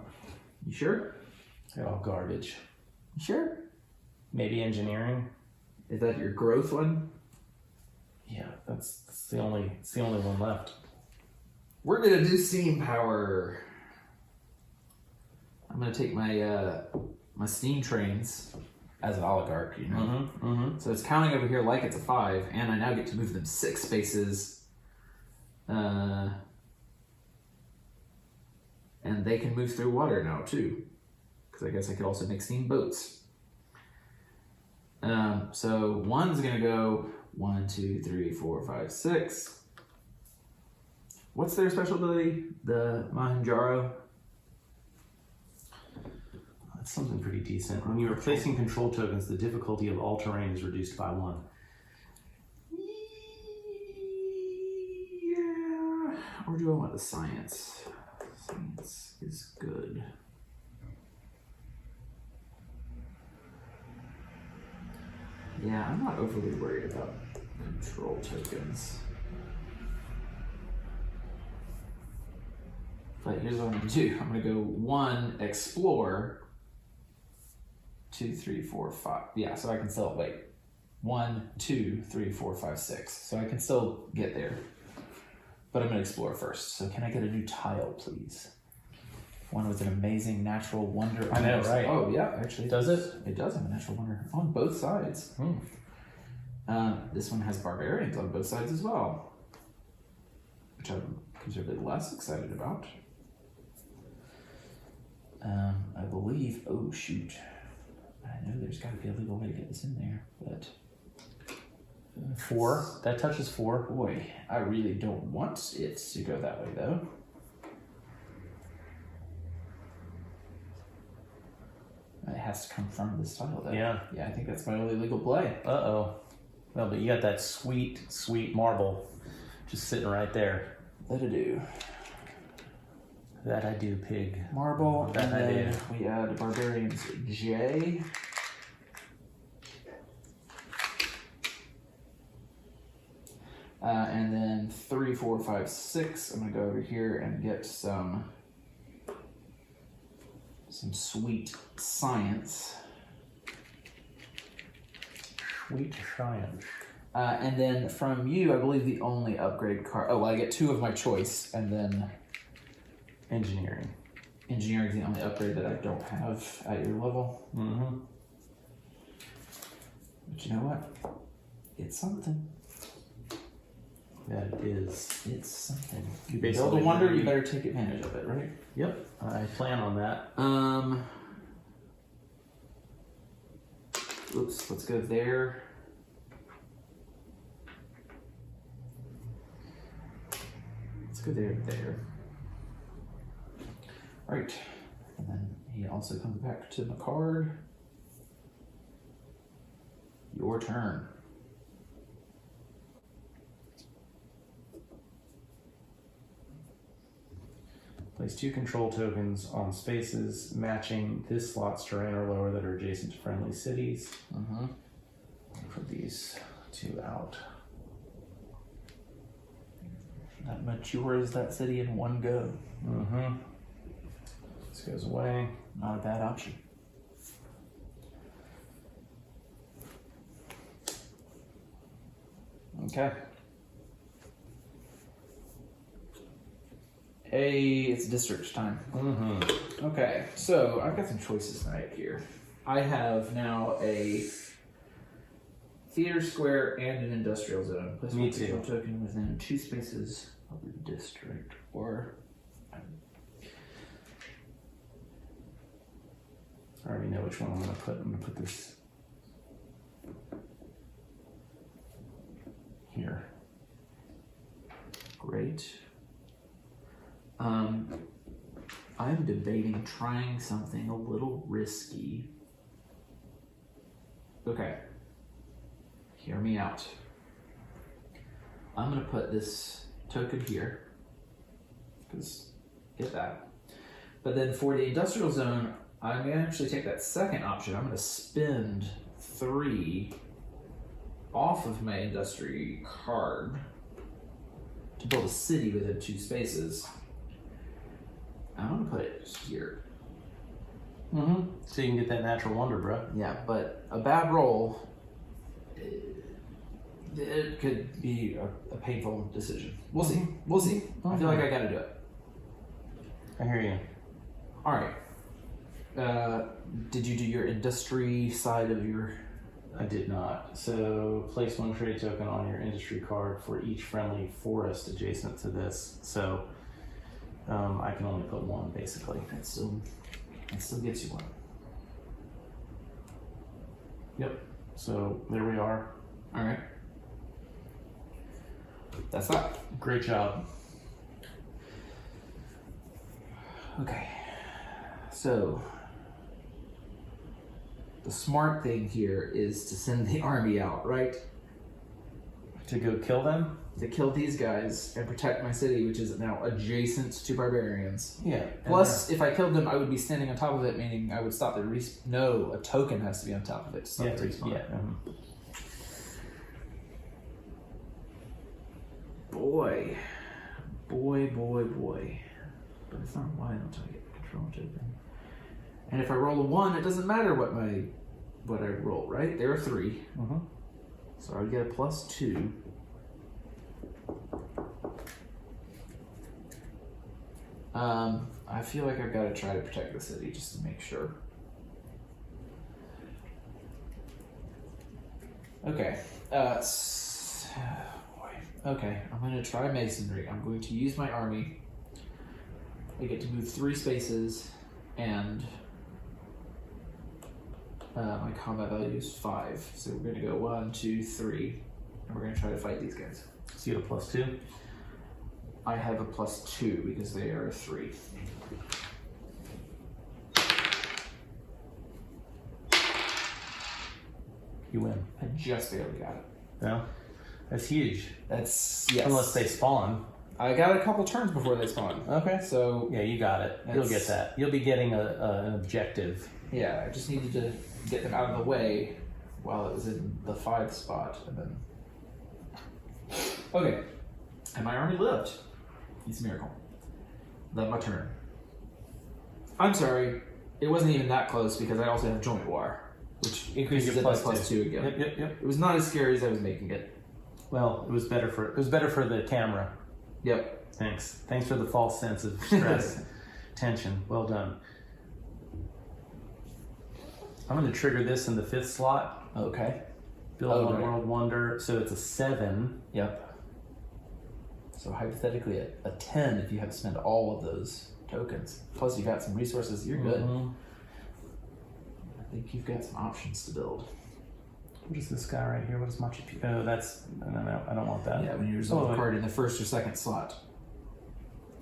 you sure? They're all garbage. You sure? Maybe engineering. Is that your growth one? Yeah, that's the only one left. We're gonna do steam power. I'm gonna take my my steam trains as an oligarch, you know. So it's counting over here like it's a 5, and I now get to move them 6 spaces. And they can move through water now too, because I guess I could also make steam boats. So one's gonna go 1, 2, 3, 4, 5, 6. What's their special ability? The Manjaro? That's something pretty decent. When you are placing control tokens, the difficulty of all terrain is reduced by 1. Yeah. Or do I want the science? Science is good. Yeah, I'm not overly worried about control tokens. But here's what I'm gonna do. I'm gonna go 1, explore, 2, 3, 4, 5. Yeah, so I can still, wait. 1, 2, 3, 4, 5, 6. So I can still get there. But I'm gonna explore first. So can I get a new tile, please? One with an amazing natural wonder. I know, right? Oh, yeah, actually. Does it? It does have a natural wonder on both sides. This one has barbarians on both sides as well, which I'm considerably less excited about. I believe, oh shoot, I know there's got to be a legal way to get this in there, but 4. That touches 4. boy, I really don't want it to go that way though. It has to come from this tile though. Yeah. Yeah, I think that's my only legal play. Uh-oh. Well, but you got that sweet, sweet marble just sitting right there. Let it do. That I do, pig. Marble, That and I then do. we add barbarians J. And then 3, 4, 5, 6. I'm gonna go over here and get some sweet science. Sweet science. And then from you, I believe the only upgrade card. Oh, well, I get 2 of my choice, and then Engineering. engineering is the only upgrade that I don't have at your level. But you know what? It's something. That is. It's something. You Build a basically wonder, you need- better take advantage of it, right? Yep, I plan on that. Oops, let's go there. Let's go there. Right. And then he also comes back to the card. Your turn. Place 2 control tokens on spaces matching this slot's terrain or lower that are adjacent to friendly cities. Put these 2 out. That matures that city in one go. This goes away. Not a bad option. Okay. It's district time. Okay, so I've got some choices tonight here. I have now a theater square and an industrial zone. Place Me one too. control token within 2 spaces of the district, or I already know which one I'm gonna put. I'm gonna put this here. great. I'm debating trying something a little risky. Okay. Hear me out. I'm gonna put this token here, because get that. But then for the industrial zone, I'm gonna actually take that second option. I'm gonna spend 3 off of my industry card. to build a city within 2 spaces. I'm gonna put it here. Mm-hmm. So you can get that natural wonder, bro. Yeah, but a bad roll, it could be a painful decision. We'll see. We'll see. I feel like I gotta do it. I hear you. All right. Did you do your industry side of your... I did not. So place 1 trade token on your industry card for each friendly forest adjacent to this. So I can only put 1, basically. That still gets you 1. Yep. So there we are. All right. That's that. Great job. Okay. So the smart thing here is to send the army out, right? To go kill them? To kill these guys and protect my city, which is now adjacent to barbarians. Yeah. Plus, if I killed them, I would be standing on top of it, meaning I would stop the respawn. No, a token has to be on top of it to stop the respawn. Yeah. Boy. But it's not wide until I get control token. And if I roll a 1, it doesn't matter what I roll, right? There are 3. Mm-hmm. So I would get a +2. I feel like I've got to try to protect the city just to make sure. Okay. Okay, I'm going to try masonry. I'm going to use my army. I get to move 3 spaces, and my combat value is 5. So we're going to go 1, 2, 3, and we're going to try to fight these guys. So you have a +2? I have a +2 because they are a 3. You win. I just barely got it. No? That's huge. That's, yes. Unless they spawn. I got a couple turns before they spawn. Okay. So, yeah, you got it. You'll get that. You'll be getting an objective. Yeah, I just needed to get them out of the way while it was in the 5th spot, and then... Okay. And my army lived. It's a miracle. Then my turn. I'm sorry. It wasn't even that close because I also have joint war, which increases it by +2 again. Yep. It was not as scary as I was making it. Well, it was better for the camera. Yep. Thanks for the false sense of stress, tension. Well done. I'm going to trigger this in the 5th slot. Okay. Build one world wonder. So it's a 7. Yep. So hypothetically, a 10 if you have to spend all of those tokens. Plus, you got some resources. You're good. I think you've got some options to build. What is this guy right here? What is Machu Picchu? Oh, that's... No, I don't want that. Yeah, when you resolve a card in the 1st or 2nd slot.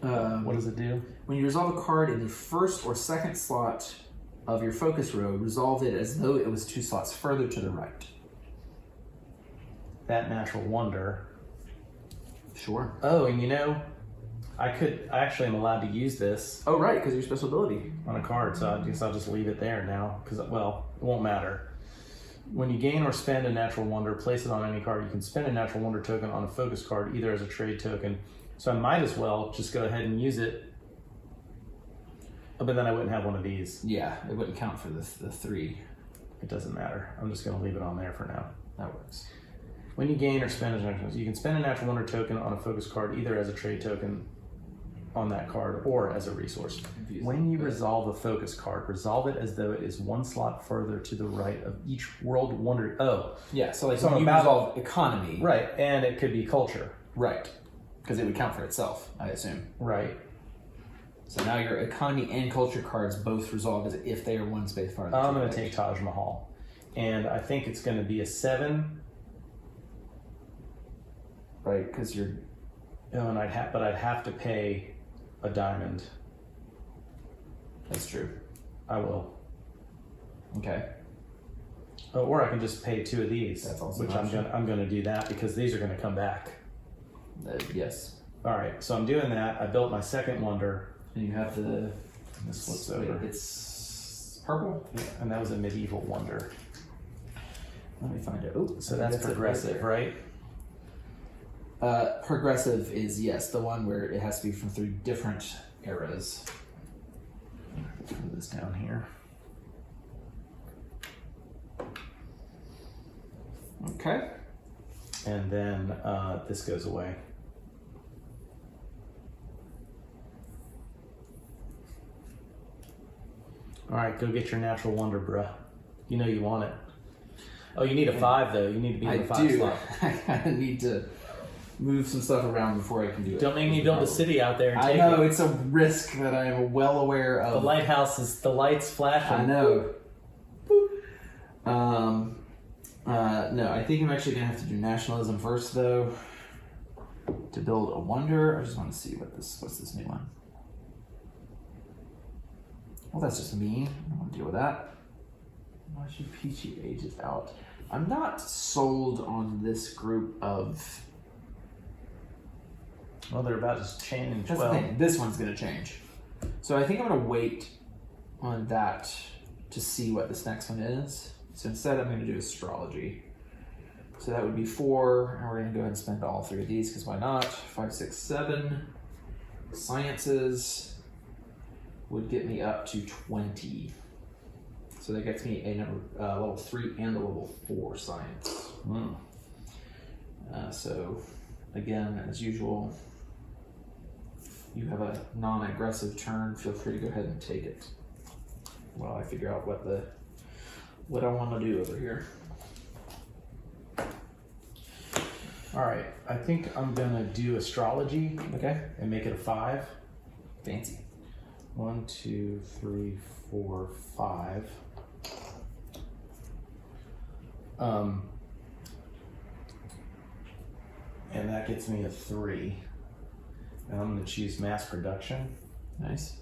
What does it do? When you resolve a card in the 1st or 2nd slot of your focus row, resolve it as though it was 2 slots further to the right. That natural wonder. Sure. Oh, and I actually am allowed to use this. Oh, right, because your special ability. On a card, so I guess I'll just leave it there now, because, well, it won't matter. When you gain or spend a natural wonder, place it on any card. You can spend a natural wonder token on a focus card, either as a trade token. So I might as well just go ahead and use it. But then I wouldn't have one of these. Yeah, it wouldn't count for the 3. It doesn't matter. I'm just going to leave it on there for now. That works. When you gain or spend a natural, you can spend a natural wonder token on a focus card, either as a trade token on that card or as a resource. When you resolve a focus card, resolve it as though it is 1 slot further to the right of each world wonder. Oh. Yeah, so like when you resolve economy. Right, and it could be culture. Right, because it would count for itself, I assume. Right. So now your economy and culture cards both resolve as if they are 1 space farther. I'm going to take Taj Mahal. And I think it's going to be a 7. Right, because you're... Oh, and I'd have to pay a diamond. That's true. I will. Okay. Oh, or I can just pay 2 of these. That's also which I'm going to do that because these are going to come back. Yes. All right, so I'm doing that. I built my 2nd wonder. And you have the... This flips over. It's purple? Yeah, and that was a medieval wonder. Let me find it. Oh, so that's progressive, right? Progressive is, yes, the one where it has to be from 3 different eras. Put this down here. Okay. And then this goes away. All right, go get your natural wonder, bruh. You know you want it. Oh, you need a 5 though. You need to be in the 5 slot. I kind of need to move some stuff around before I can do it. Don't make me build a city out there and I take know, it. it's a risk that I am well aware of. The lighthouse is, the light's flashing. I know. No, I think I'm actually going to have to do nationalism first, though, to build a wonder. I just want to see what's this new one. Well, that's just mean. I don't want to deal with that. Watch your peachy ages out. I'm not sold on this group of... Well, they're about to change. That's the thing. This one's going to change. So I think I'm going to wait on that to see what this next one is. So instead, I'm going to do astrology. So that would be 4, and we're going to go ahead and spend all 3 of these, because why not? 5, 6, 7. Sciences would get me up to 20. So that gets me a number, level 3 and a level 4 science. So, again, as usual, you have a non-aggressive turn. Feel free to go ahead and take it while I figure out what I want to do over here. All right, I think I'm gonna do astrology. Okay. And make it a 5. Fancy. 1, 2, 3, 4, 5. And that gets me a 3. And I'm gonna choose mass production. Nice.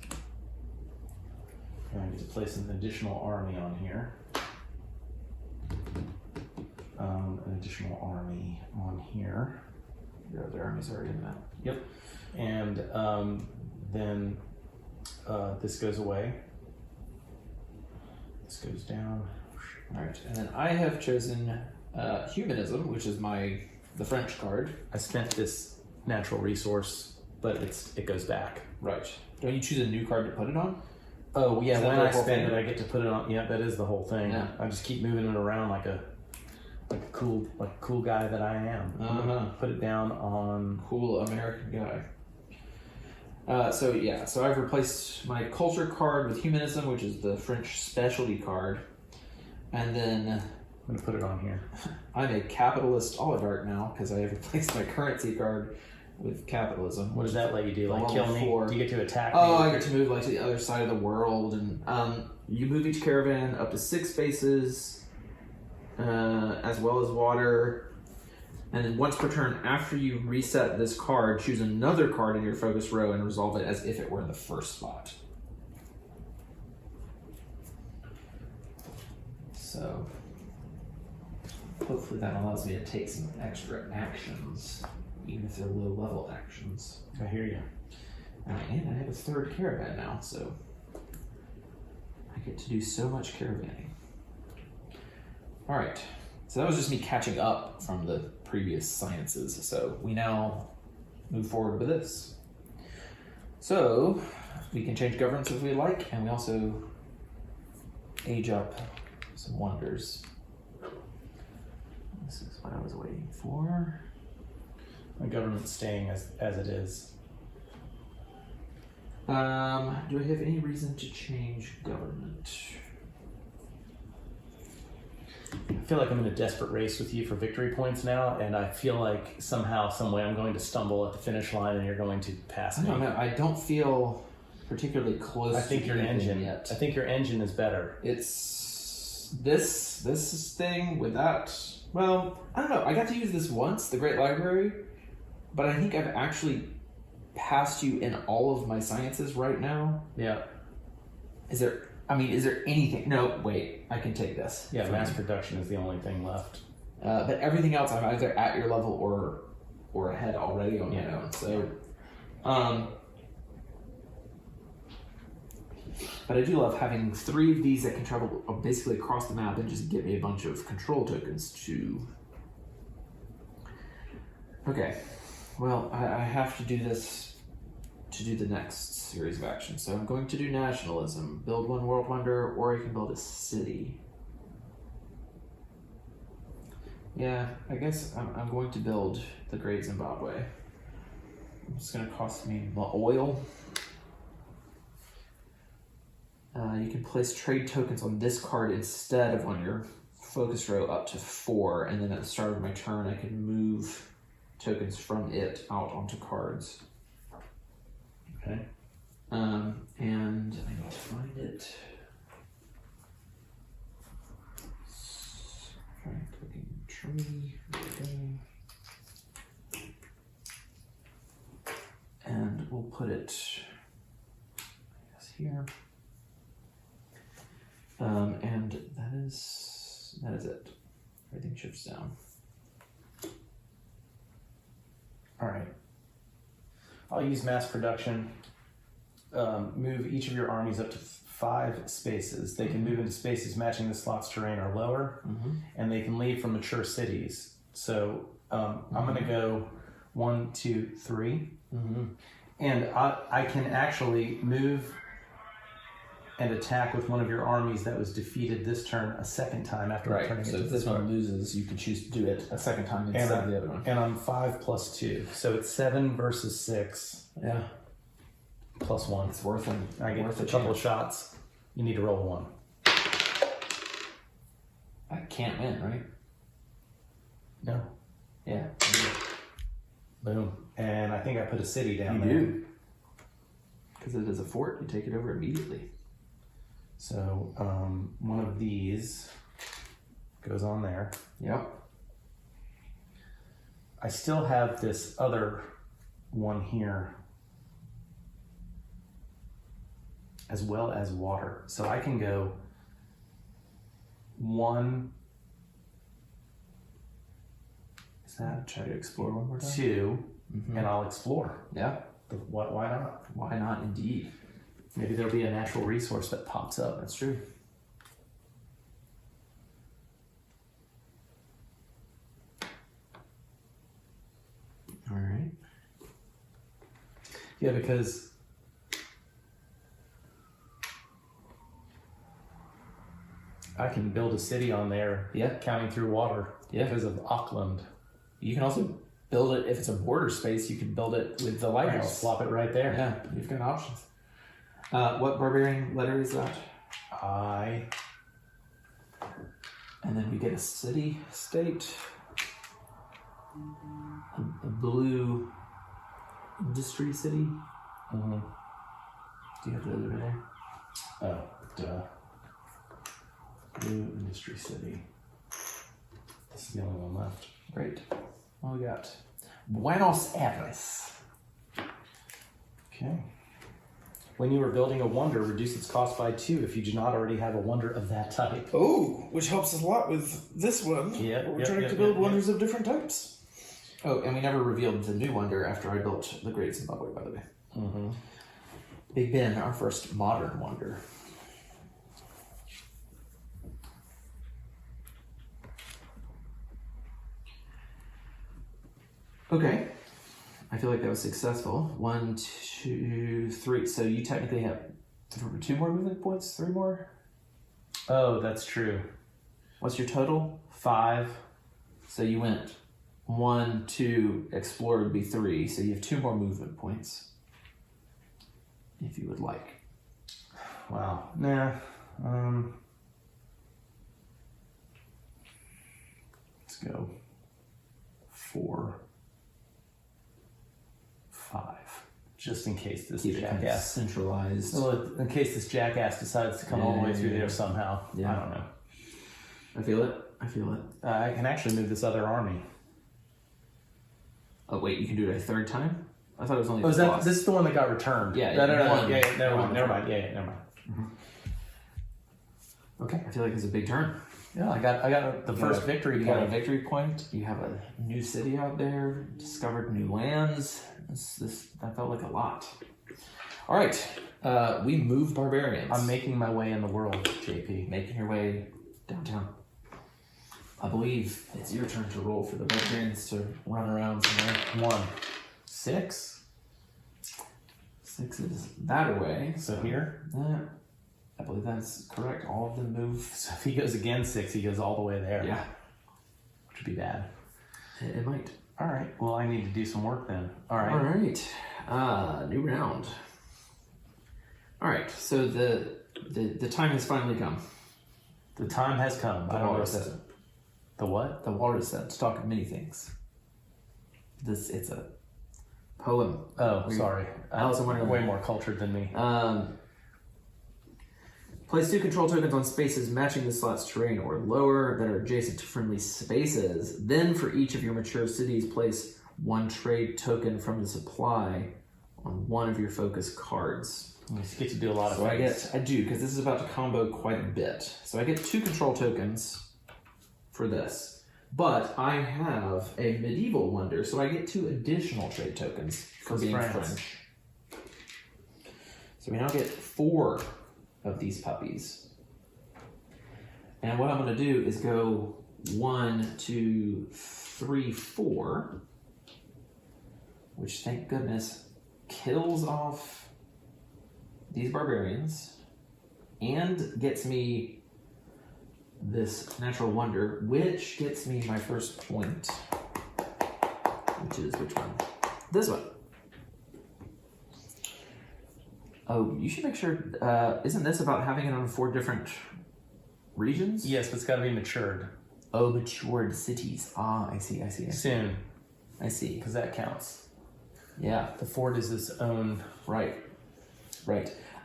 And I get to place an additional army on here. An additional army on here. Your other army's already in that. Yep. And then this goes away. This goes down. All right, and then I have chosen humanism, which is the French card. I spent this natural resource, but it goes back. Right. Don't you choose a new card to put it on? Oh yeah, Is that when the I whole spend thing? it, I get to put it on. Yeah, that is the whole thing. Yeah. I just keep moving it around like a cool guy that I am. I'm gonna put it down on. Cool American guy. So I've replaced my culture card with humanism, which is the French specialty card, and then I'm gonna put it on here. I'm a capitalist oligarch now because I have replaced my currency card with capitalism. What does that let you do? Like Level kill me? 4. Do you get to attack me? Oh, I get to move like to the other side of the world, and you move each caravan up to 6 spaces, as well as water. And then once per turn, after you reset this card, choose another card in your focus row and resolve it as if it were in the first spot. So hopefully that allows me to take some extra actions, even if they're low-level actions. I hear you. And I have a 3rd caravan now, so I get to do so much caravanning. All right, so that was just me catching up from the previous sciences. So we now move forward with this. So we can change governance if we like, and we also age up some wonders. This is what I was waiting for. My government's staying as it is. Do I have any reason to change government? I feel like I'm in a desperate race with you for victory points now, and I feel like somehow, some way, I'm going to stumble at the finish line, and you're going to pass I me. don't know. I don't feel particularly close. I think to your anything engine. yet. I think your engine is better. It's this thing with that. Well, I don't know. I got to use this once, the Great Library, but I think I've actually passed you in all of my sciences right now. Yeah. Is there anything? No, wait. I can take this. Yeah. Mass production is the only thing left. But everything else, I'm either at your level or ahead already on my own. So, but I do love having 3 of these that can travel basically across the map and just give me a bunch of control tokens to. Okay, Well, I have to do this to do the next series of actions. So I'm going to do nationalism, build one world wonder, or I can build a city. Yeah, I guess I'm going to build the Great Zimbabwe. It's going to cost me oil. You can place trade tokens on this card instead of on your focus row up to 4, and then at the start of my turn I can move tokens from it out onto cards. Okay. And I need to find it. Clicking tree. Okay. And we'll put it, I guess, here. And that is it. Everything shifts down. All right. I'll use mass production. Move each of your armies up to 5 spaces. They can move into spaces matching the slot's terrain or lower, and they can leave from mature cities. So I'm going to go 1, 2, 3, and I can actually move and attack with one of your armies that was defeated this turn a second time after returning it. So if this one loses, you can choose to do it a second time instead of the other one. And I'm 5 plus 2, so it's 7 versus 6. Yeah. Plus 1. It's worth it. I get a couple of shots. You need to roll 1. I can't win, right? No. Yeah. Boom. And I think I put a city down there. You do. Because it is a fort, you take it over immediately. So one of these goes on there. Yep. I still have this other one here, as well as water. So I can go 1. Is that? Try to explore one more time. 2, and I'll explore. Yeah. Why not? Why not, indeed? Maybe there'll be a natural resource that pops up. That's true. All right. Yeah, because I can build a city on there, counting through water, because of Auckland. You can also build it, if it's a border space, you can build it with the lighthouse. Flop it right there. Yeah, you've got options. What barbarian letter is that? I. And then we get a city state. A blue industry city. Do you have those over there? Oh, duh. Blue industry city. This is the only one left. Great. What we got? Buenos Aires. Okay. When you are building a wonder, reduce its cost by 2 if you do not already have a wonder of that type. Oh, which helps us a lot with this one. We're trying to build wonders of different types. Oh, and we never revealed the new wonder after I built the Great Zimbabwe, by the way. Big Ben, our first modern wonder. Okay. I feel like that was successful. 1, 2, 3. So you technically have 2 more movement points? 3 more? Oh, that's true. What's your total? 5. So you went 1, 2, explore would be 3. So you have 2 more movement points. If you would like. Wow. Nah. Let's go 4, 5. Just in case this jackass centralized. Well, in case this jackass decides to come all the way through there somehow. Yeah. I don't know. I feel it. I feel it. I can actually move this other army. Oh wait, you can do it a 3rd time? I thought it was only. Oh, this is the one that got returned? Yeah. No, never mind. Never mind. Yeah, never mind. Okay, I feel like it's a big turn. Yeah, I got the first victory You point. got a victory point. You have a new city out there. Discovered new lands. That felt like a lot. All right, we move barbarians. I'm making my way in the world, JP. Making your way downtown. I believe it's your turn to roll for the barbarians to run around somewhere. 1. 6. 6 is that away. So here? I believe that's correct. All of them move. So if he goes again 6, he goes all the way there. Yeah. Which would be bad. It might. All right. Well, I need to do some work then. All right. All right. New round. All right. So the time has finally come. The time has come. The walrus said it. The what? The walrus said to talk of many things. It's a poem. Oh, sorry. Alice in Way Wonderland. more cultured than me. Place 2 control tokens on spaces matching the slot's terrain or lower that are adjacent to friendly spaces. Then for each of your mature cities, place 1 trade token from the supply on one of your focus cards. You get to do a lot of things. I do, because this is about to combo quite a bit. So I get 2 control tokens for this. But I have a medieval wonder, so I get 2 additional trade tokens for being French. So we now get 4 of these puppies. And what I'm going to do is go 1, 2, 3, 4, which, thank goodness, kills off these barbarians and gets me this natural wonder, which gets me my first point, which is which one? This one. Oh, you should make sure, isn't this about having it on 4 different regions? Yes, but it's got to be matured. Oh, matured cities. Ah, I see. Soon. I see. Because that counts. Yeah. The fort is its own. Right.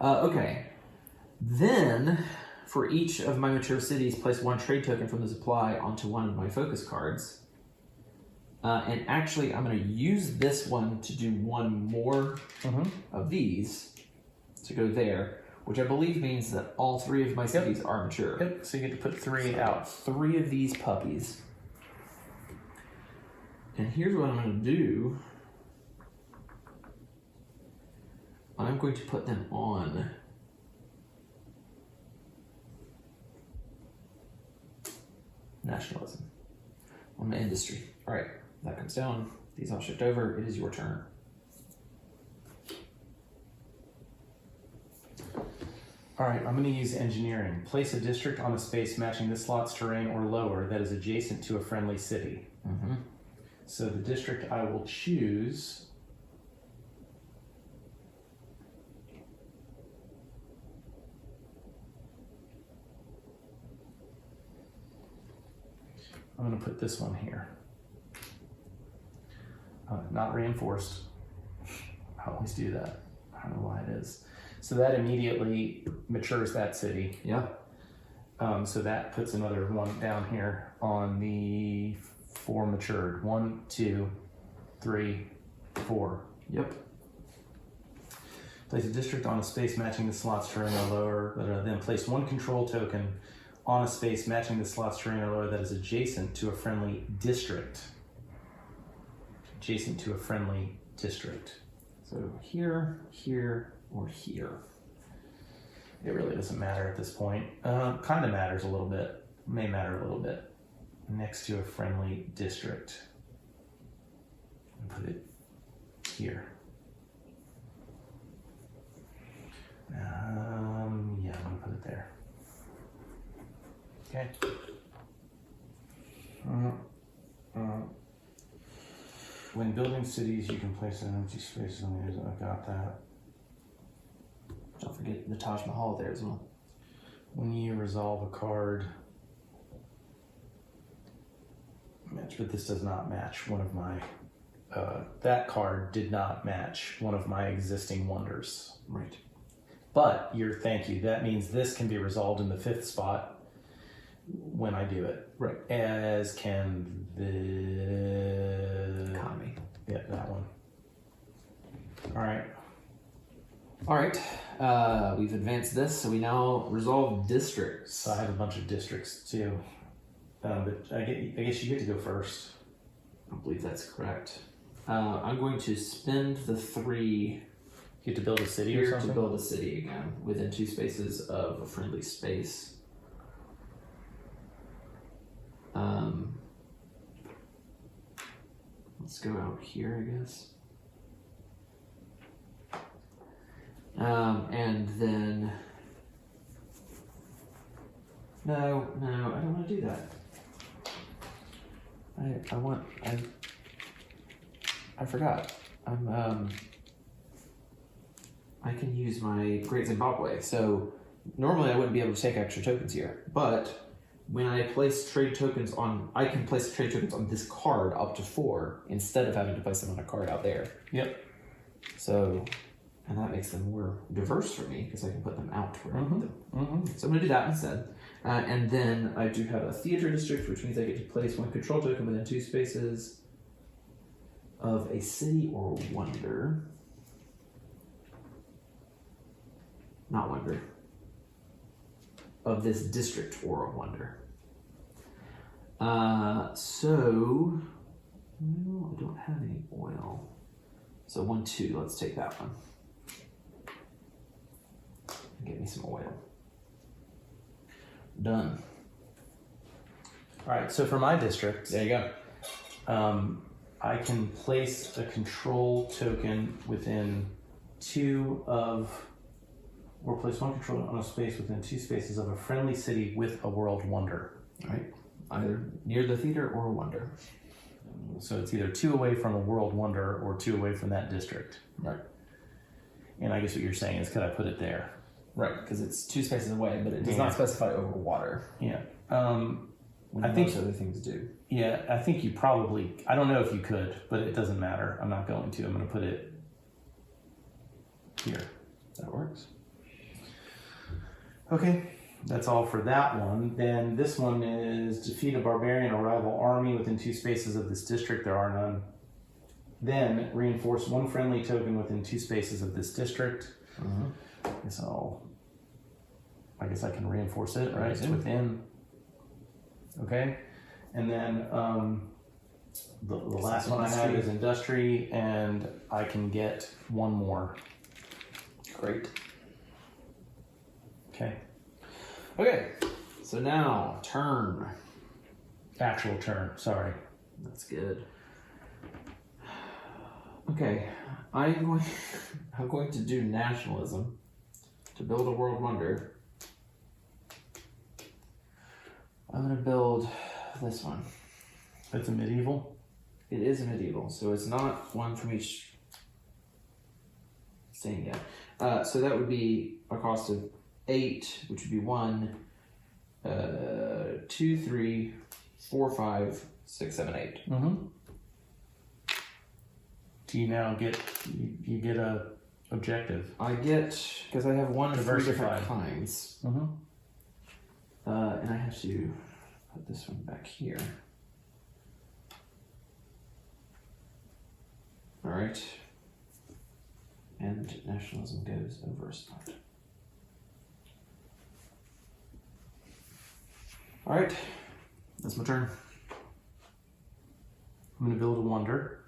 Okay. Then, for each of my mature cities, place 1 trade token from the supply onto one of my focus cards. And actually, I'm going to use this one to do 1 more of these to go there, which I believe means that all 3 of my cities are mature. Yep, so you get to put 3 out. 3 of these puppies. And here's what I'm going to do. I'm going to put them on nationalism, on my industry. All right, that comes down. These all shift over. It is your turn. All right, I'm going to use engineering. Place a district on a space matching this slot's terrain or lower that is adjacent to a friendly city. So the district I will choose I'm going to put this one here. Not reinforced. I always do that. I don't know why it is. So that immediately matures that city. Yeah. So that puts another one down here on the 4 matured. 1, 2, 3, 4. Yep. Place a district on a space matching the slot's terrain or lower. Then place 1 control token on a space matching the slot's terrain or lower that is adjacent to a friendly district. Adjacent to a friendly district. So here, here, or here. It really doesn't matter at this point. Kind of matters a little bit. May matter a little bit. Next to a friendly district. Put it here. Yeah, I'm gonna put it there. Okay. When building cities, you can place an empty space on the. I got that. Don't forget the Taj Mahal there as well. When you resolve a card, match, but this does not match one of my. That card did not match one of my existing wonders. Right. But thank you. That means this can be resolved in the 5th spot when I do it. Right. As can the economy. Yeah, that one. All right. All right. We've advanced this, so we now resolve districts. So I have a bunch of districts too. But I guess you get to go first. I believe that's correct. I'm going to spend the 3. You get to build a city here or something? to build a city again within 2 spaces of a friendly space. Let's go out here, I guess. And then no, I don't want to do that. I forgot. I can use my Great Zimbabwe. So normally I wouldn't be able to take extra tokens here, but when I place trade tokens on, I can place trade tokens on this card up to 4 instead of having to place them on a card out there. Yep. So, and that makes them more diverse for me because I can put them out where I need them. So I'm going to do that instead. And then I do have a theater district, which means I get to place 1 control token within 2 spaces of a city or wonder. Not wonder. Of this district or a wonder. So, no, I don't have any oil. So 1, 2, let's take that one. Get me some oil. Done. All right, so for my district, There you go. I can place a control token within 2 of, or place 1 control on a space within 2 spaces of a friendly city with a world wonder. All right. Either near the theater or a wonder. So it's either 2 away from a world wonder or 2 away from that district. Right. And I guess what you're saying is, could I put it there? Right, because it's 2 spaces away, but it does not specify over water. Yeah. When I think most other things do. Yeah, I think you probably, I don't know if you could, but it doesn't matter. I'm not going to. I'm going to put it here. That works. Okay, that's all for that one. Then this one is defeat a barbarian or rival army within 2 spaces of this district. There are none. Then reinforce 1 friendly token within 2 spaces of this district. I guess I can reinforce it, right? It's within. Okay, and then the last one I have is industry, and I can get 1 more. Great. Okay. Okay, so now turn. Actual turn, sorry. That's good. Okay, I'm going to do nationalism to build a world wonder. I'm going to build this one. That's a medieval? It is a medieval, so it's not 1 from each thing yet. So that would be a cost of 8, which would be 1, 2, 3, 4, 5, 6, 7, 8. Do you now get you get a objective? I get, because I have 1 of 3 different kinds. And I have to put this one back here. All right. And nationalism goes over a spot. All right. That's my turn. I'm going to build a wonder.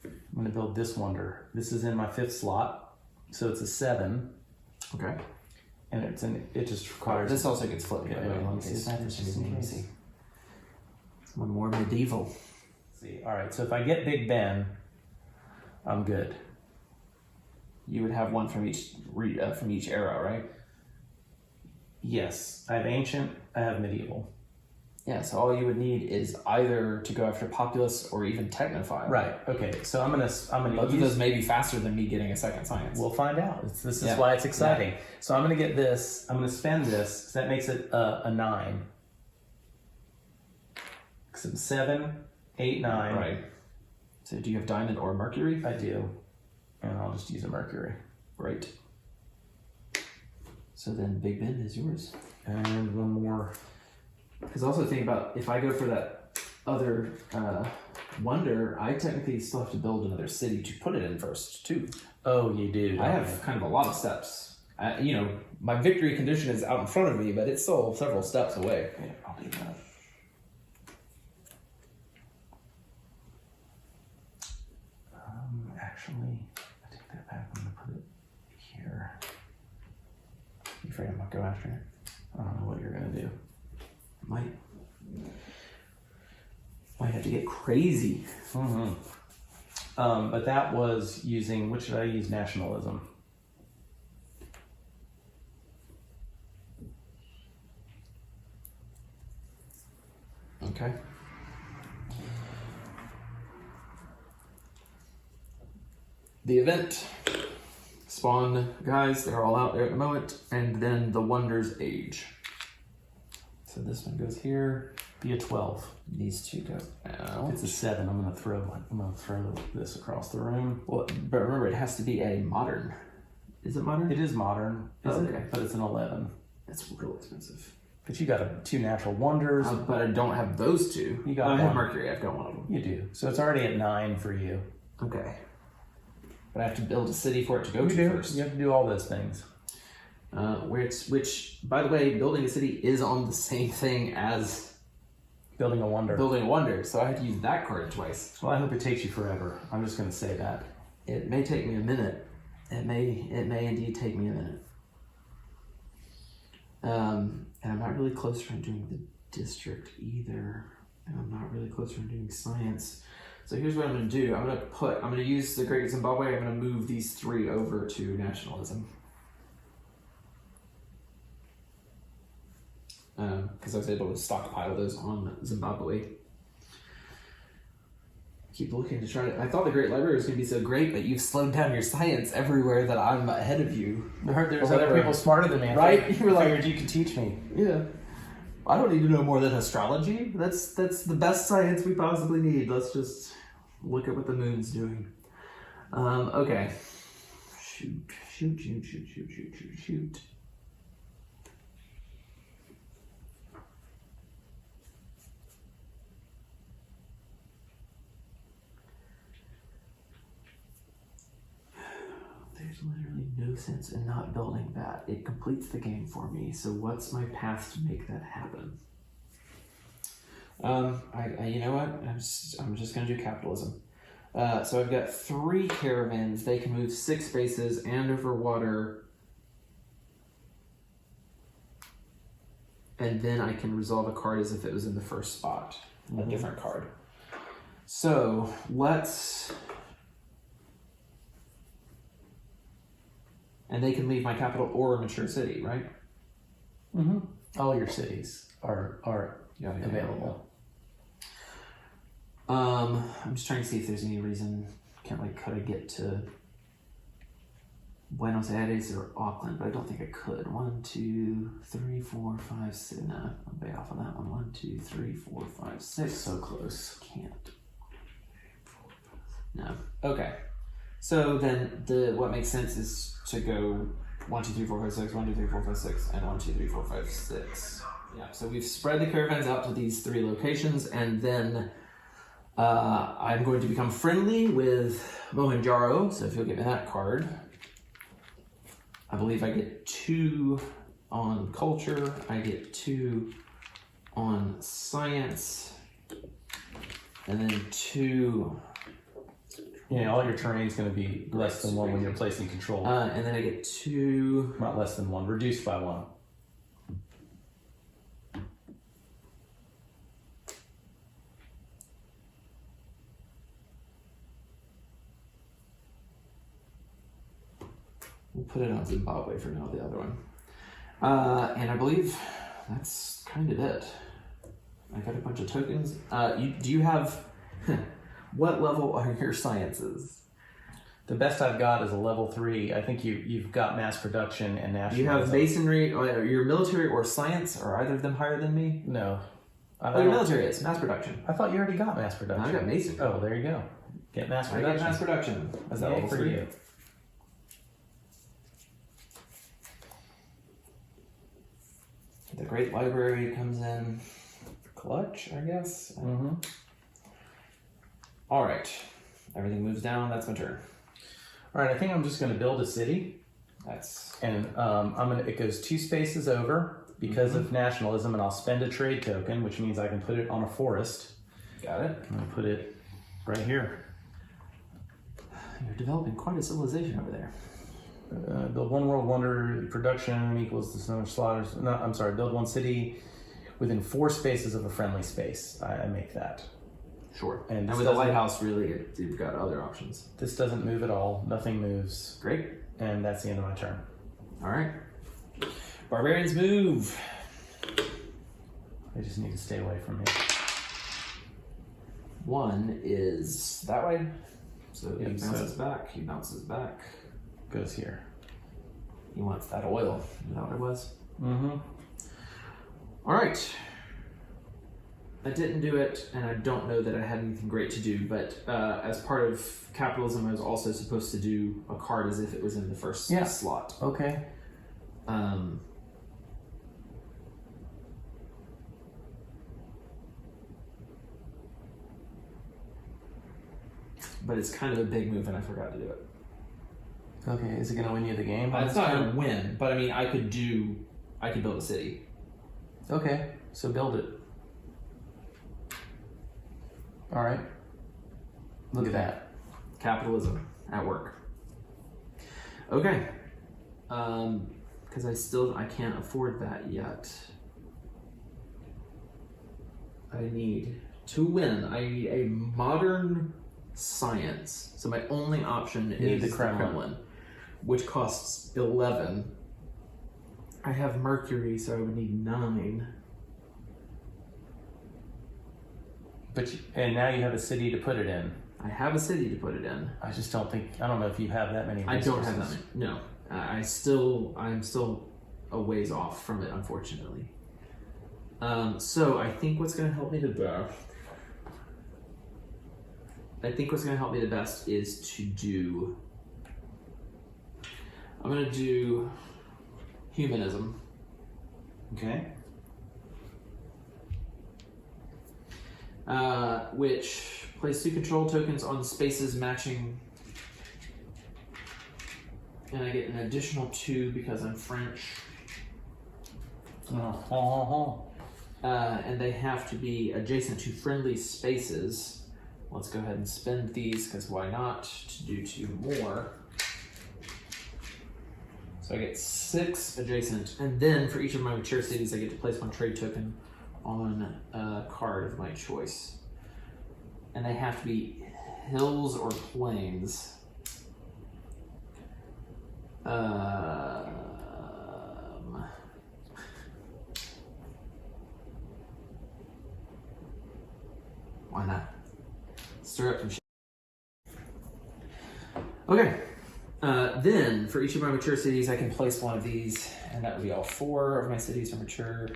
I'm going to build this wonder. This is in my 5th slot, so it's a 7. Okay. And it just requires. This also gets flipped. Okay, let me see. Let me see. 1 more medieval. Let's see. All right. So if I get Big Ben, I'm good. You would have 1 from each era, right? Yes. I have ancient. I have medieval. Yeah. So all you would need is either to go after populace or even technophile. Right. Okay. So I'm gonna both of those may be faster than me getting a second science. We'll find out. This is why it's exciting. Yeah. So I'm gonna get this. I'm gonna spend this. So that makes it a 9. So 7, 8, 9. Right. So do you have diamond or mercury? I do. And I'll just use a mercury. Right. So then Big Ben is yours. And 1 more. Because also think about, if I go for that other wonder, I technically still have to build another city to put it in first, too. Oh, you do. I have kind of a lot of steps. My victory condition is out in front of me, but it's still several steps away. Yeah, I'll do that. Actually, I take that back. I'm going to put it here. You afraid I'm going to go after it? I don't know what you're going to do. Might have to get crazy. But that was using, what should I use? Nationalism. Okay. The event. Spawn guys, they're all out there at the moment, and then the wonders age. So this one goes here. Be a 12. These two go out. If it's a 7, I'm gonna throw this across the room. Well, but remember, it has to be a modern. Is it modern? It is modern. Okay. But it's an 11. That's real expensive. But you got 2 natural wonders. But I don't have those two. You got I have one. Mercury. I've got one of them. You do. So it's already at 9 for you. Okay. But I have to build a city for it to go You to do. first. You have to do all those things. Which, by the way, building a city is on the same thing as Building a wonder. building a wonder, so I have to use that card twice. Well, I hope it takes you forever. I'm just going to say that. It may take me a minute. It may indeed take me a minute. And I'm not really close from doing the district either. And I'm not really close from doing science. So here's what I'm going to do. I'm going to use the Great Zimbabwe. I'm going to move these 3 over to nationalism. Because I was able to stockpile those on Zimbabwe. Keep looking to try to... I thought the Great Library was going to be so great, but you've slowed down your science everywhere that I'm ahead of you. I heard there's other people smarter than me. Right? You were like, you could teach me. Yeah. I don't need to know more than astrology. That's the best science we possibly need. Let's just look at what the moon's doing. Okay. Shoot. There's literally no sense in not building that. It completes the game for me. So what's my path to make that happen? You know what? I'm just gonna do capitalism. So I've got 3 caravans. They can move 6 spaces and over water. And then I can resolve a card as if it was in the first spot. A different card. So let's... And they can leave my capital or a mature city, right? Mm-hmm. All your cities are available. I'm just trying to see if there's any reason. Could I get to Buenos Aires or Auckland? But I don't think I could. 1, 2, 3, 4, 5, 6. No, I'm way off on that one. 1, 2, 3, 4, 5, 6. So close. Can't. No. Okay. So then what makes sense is to go 1, 2, 3, 4, 5, 6, 1, 2, 3, 4, 5, 6, and 1, 2, 3, 4, 5, 6. Yeah, so we've spread the caravans out to these 3 locations, and then I'm going to become friendly with Mohenjo-daro, so if you'll give me that card. I believe I get 2 on culture, I get 2 on science, and then 2... Yeah, all your terrain's going to be less than 1 when you're placing control. And then I get 2... Not less than 1, reduced by 1. We'll put it on Zimbabwe for now, the other one. And I believe that's kind of it. I got a bunch of tokens. Do you have... What level are your sciences? The best I've got is a level 3. I think you've got mass production and national. You have masonry, or your military or science. Are either of them higher than me? No. Your military is mass production. I thought you already got mass production. I got masonry. Oh, there you go. Get mass production. I get mass production. Is that level 3? You. The Great Library comes in clutch, I guess. Mm-hmm. All right, everything moves down. That's my turn. All right, I think I'm just going to build a city. And it goes 2 spaces over because of nationalism, and I'll spend a trade token, which means I can put it on a forest. Got it. I'm going to put it right here. You're developing quite a civilization over there. Build 1 world wonder production equals the number of slaughters. No, I'm sorry. Build 1 city within 4 spaces of a friendly space. I make that. Sure. And with a lighthouse, really, you've got other options. This doesn't move at all. Nothing moves. Great. And that's the end of my turn. All right. Barbarians move. They just need to stay away from me. 1 is that way. So he Yep, bounces back. He bounces back. Goes here. He wants that oil. Is that what it was? Mm-hmm. All right. I didn't do it, and I don't know that I had anything great to do, but as part of capitalism, I was also supposed to do a card as if it was in the first slot. Okay. But it's kind of a big move, and I forgot to do it. Okay, is it going to win you the game? It's not going to win, but I mean, I could build a city. Okay, so build it. All right. Look at that. Capitalism at work. Okay. Because I can't afford that yet. To win, I need a modern science. So my only option is the Kremlin one, which costs 11. I have Mercury, so I would need 9. And now you have a city to put it in. I have a city to put it in. I don't know if you have that many resources. I don't have that many. No. I'm still a ways off from it, unfortunately. So I think what's going to help me the best is to do. I'm going to do humanism. Okay. Which plays 2 control tokens on spaces matching, and I get an additional 2 because I'm French. And they have to be adjacent to friendly spaces. Let's go ahead and spend these, because why not, to do 2 more. So I get 6 adjacent, and then for each of my mature cities I get to place 1 trade token on a card of my choice. And they have to be hills or plains. Why not? Stir up some shit. Okay. Then, for each of my mature cities, I can place 1 of these, and that would be all 4 of my cities are mature.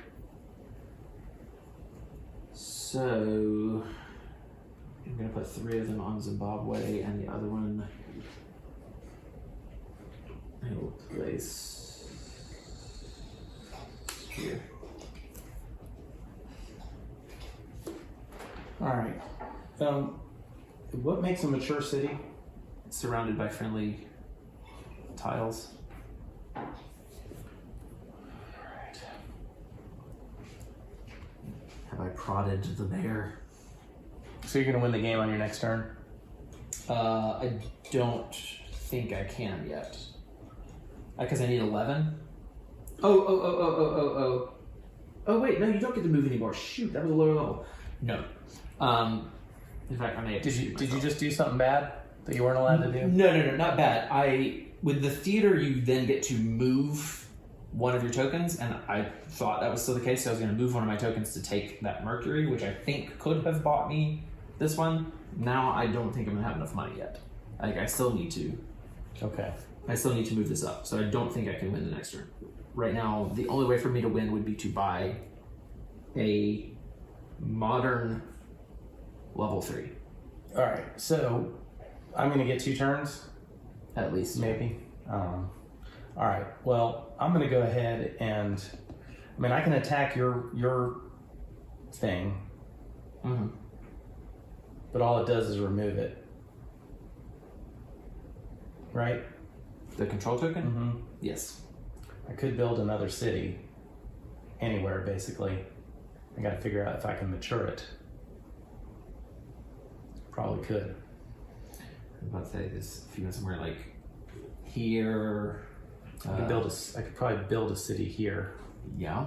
So, I'm going to put 3 of them on Zimbabwe, and the other one I will place here. All right. What makes a mature city? It's surrounded by friendly tiles. Have I prodded the bear? So you're going to win the game on your next turn? I don't think I can yet. Because I need 11. Oh, wait, no, you don't get to move anymore. Shoot, that was a lower level. No. In fact, I may have to shoot Did you just do something bad that you weren't allowed to do? No, not bad. With the theater, you then get to move 1 of your tokens, and I thought that was still the case, so I was going to move 1 of my tokens to take that Mercury, which I think could have bought me this one. Now I don't think I'm going to have enough money yet. I still need to. Okay. I still need to move this up, so I don't think I can win the next turn. Right now, the only way for me to win would be to buy a modern level 3. All right. So I'm going to get 2 turns? At least. Maybe. All right. Well, I'm going to go ahead and... I can attack your thing. Mm-hmm. But all it does is remove it. Right? The control token? Mm-hmm. Yes. I could build another city anywhere, basically. I got to figure out if I can mature it. Probably could. I was about to say this. If you went somewhere like here, I could probably build a city here. Yeah.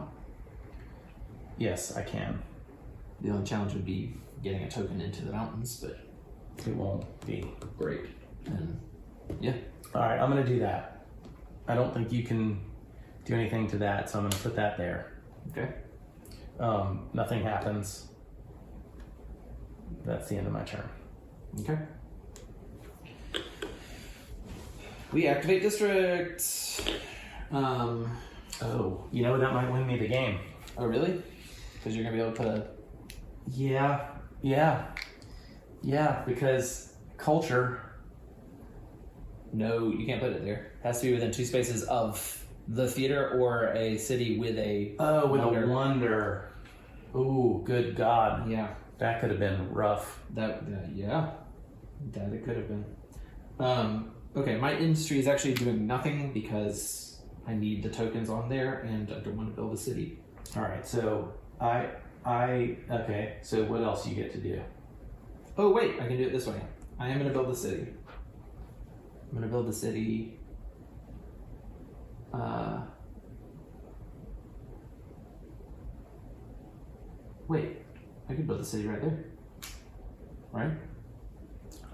Yes, I can. The only challenge would be getting a token into the mountains, but it won't be great. And yeah. All right, I'm going to do that. I don't think you can do anything to that, so I'm going to put that there. Okay. Nothing happens. That's the end of my turn. Okay. We activate districts. Oh, you know, that might win me the game. Oh, really? Because you're going to be able to put a... Yeah, because culture... No, you can't put it there. It has to be within 2 spaces of the theater or a city with a a wonder. Ooh, good God. Yeah. That could have been rough. That it could have been. Okay, my industry is actually doing nothing because I need the tokens on there and I don't want to build a city. All right, so okay, so what else you get to do? Oh, wait, I can do it this way. I am going to build the city. I'm going to build the city. Wait, I could build the city right there. Right?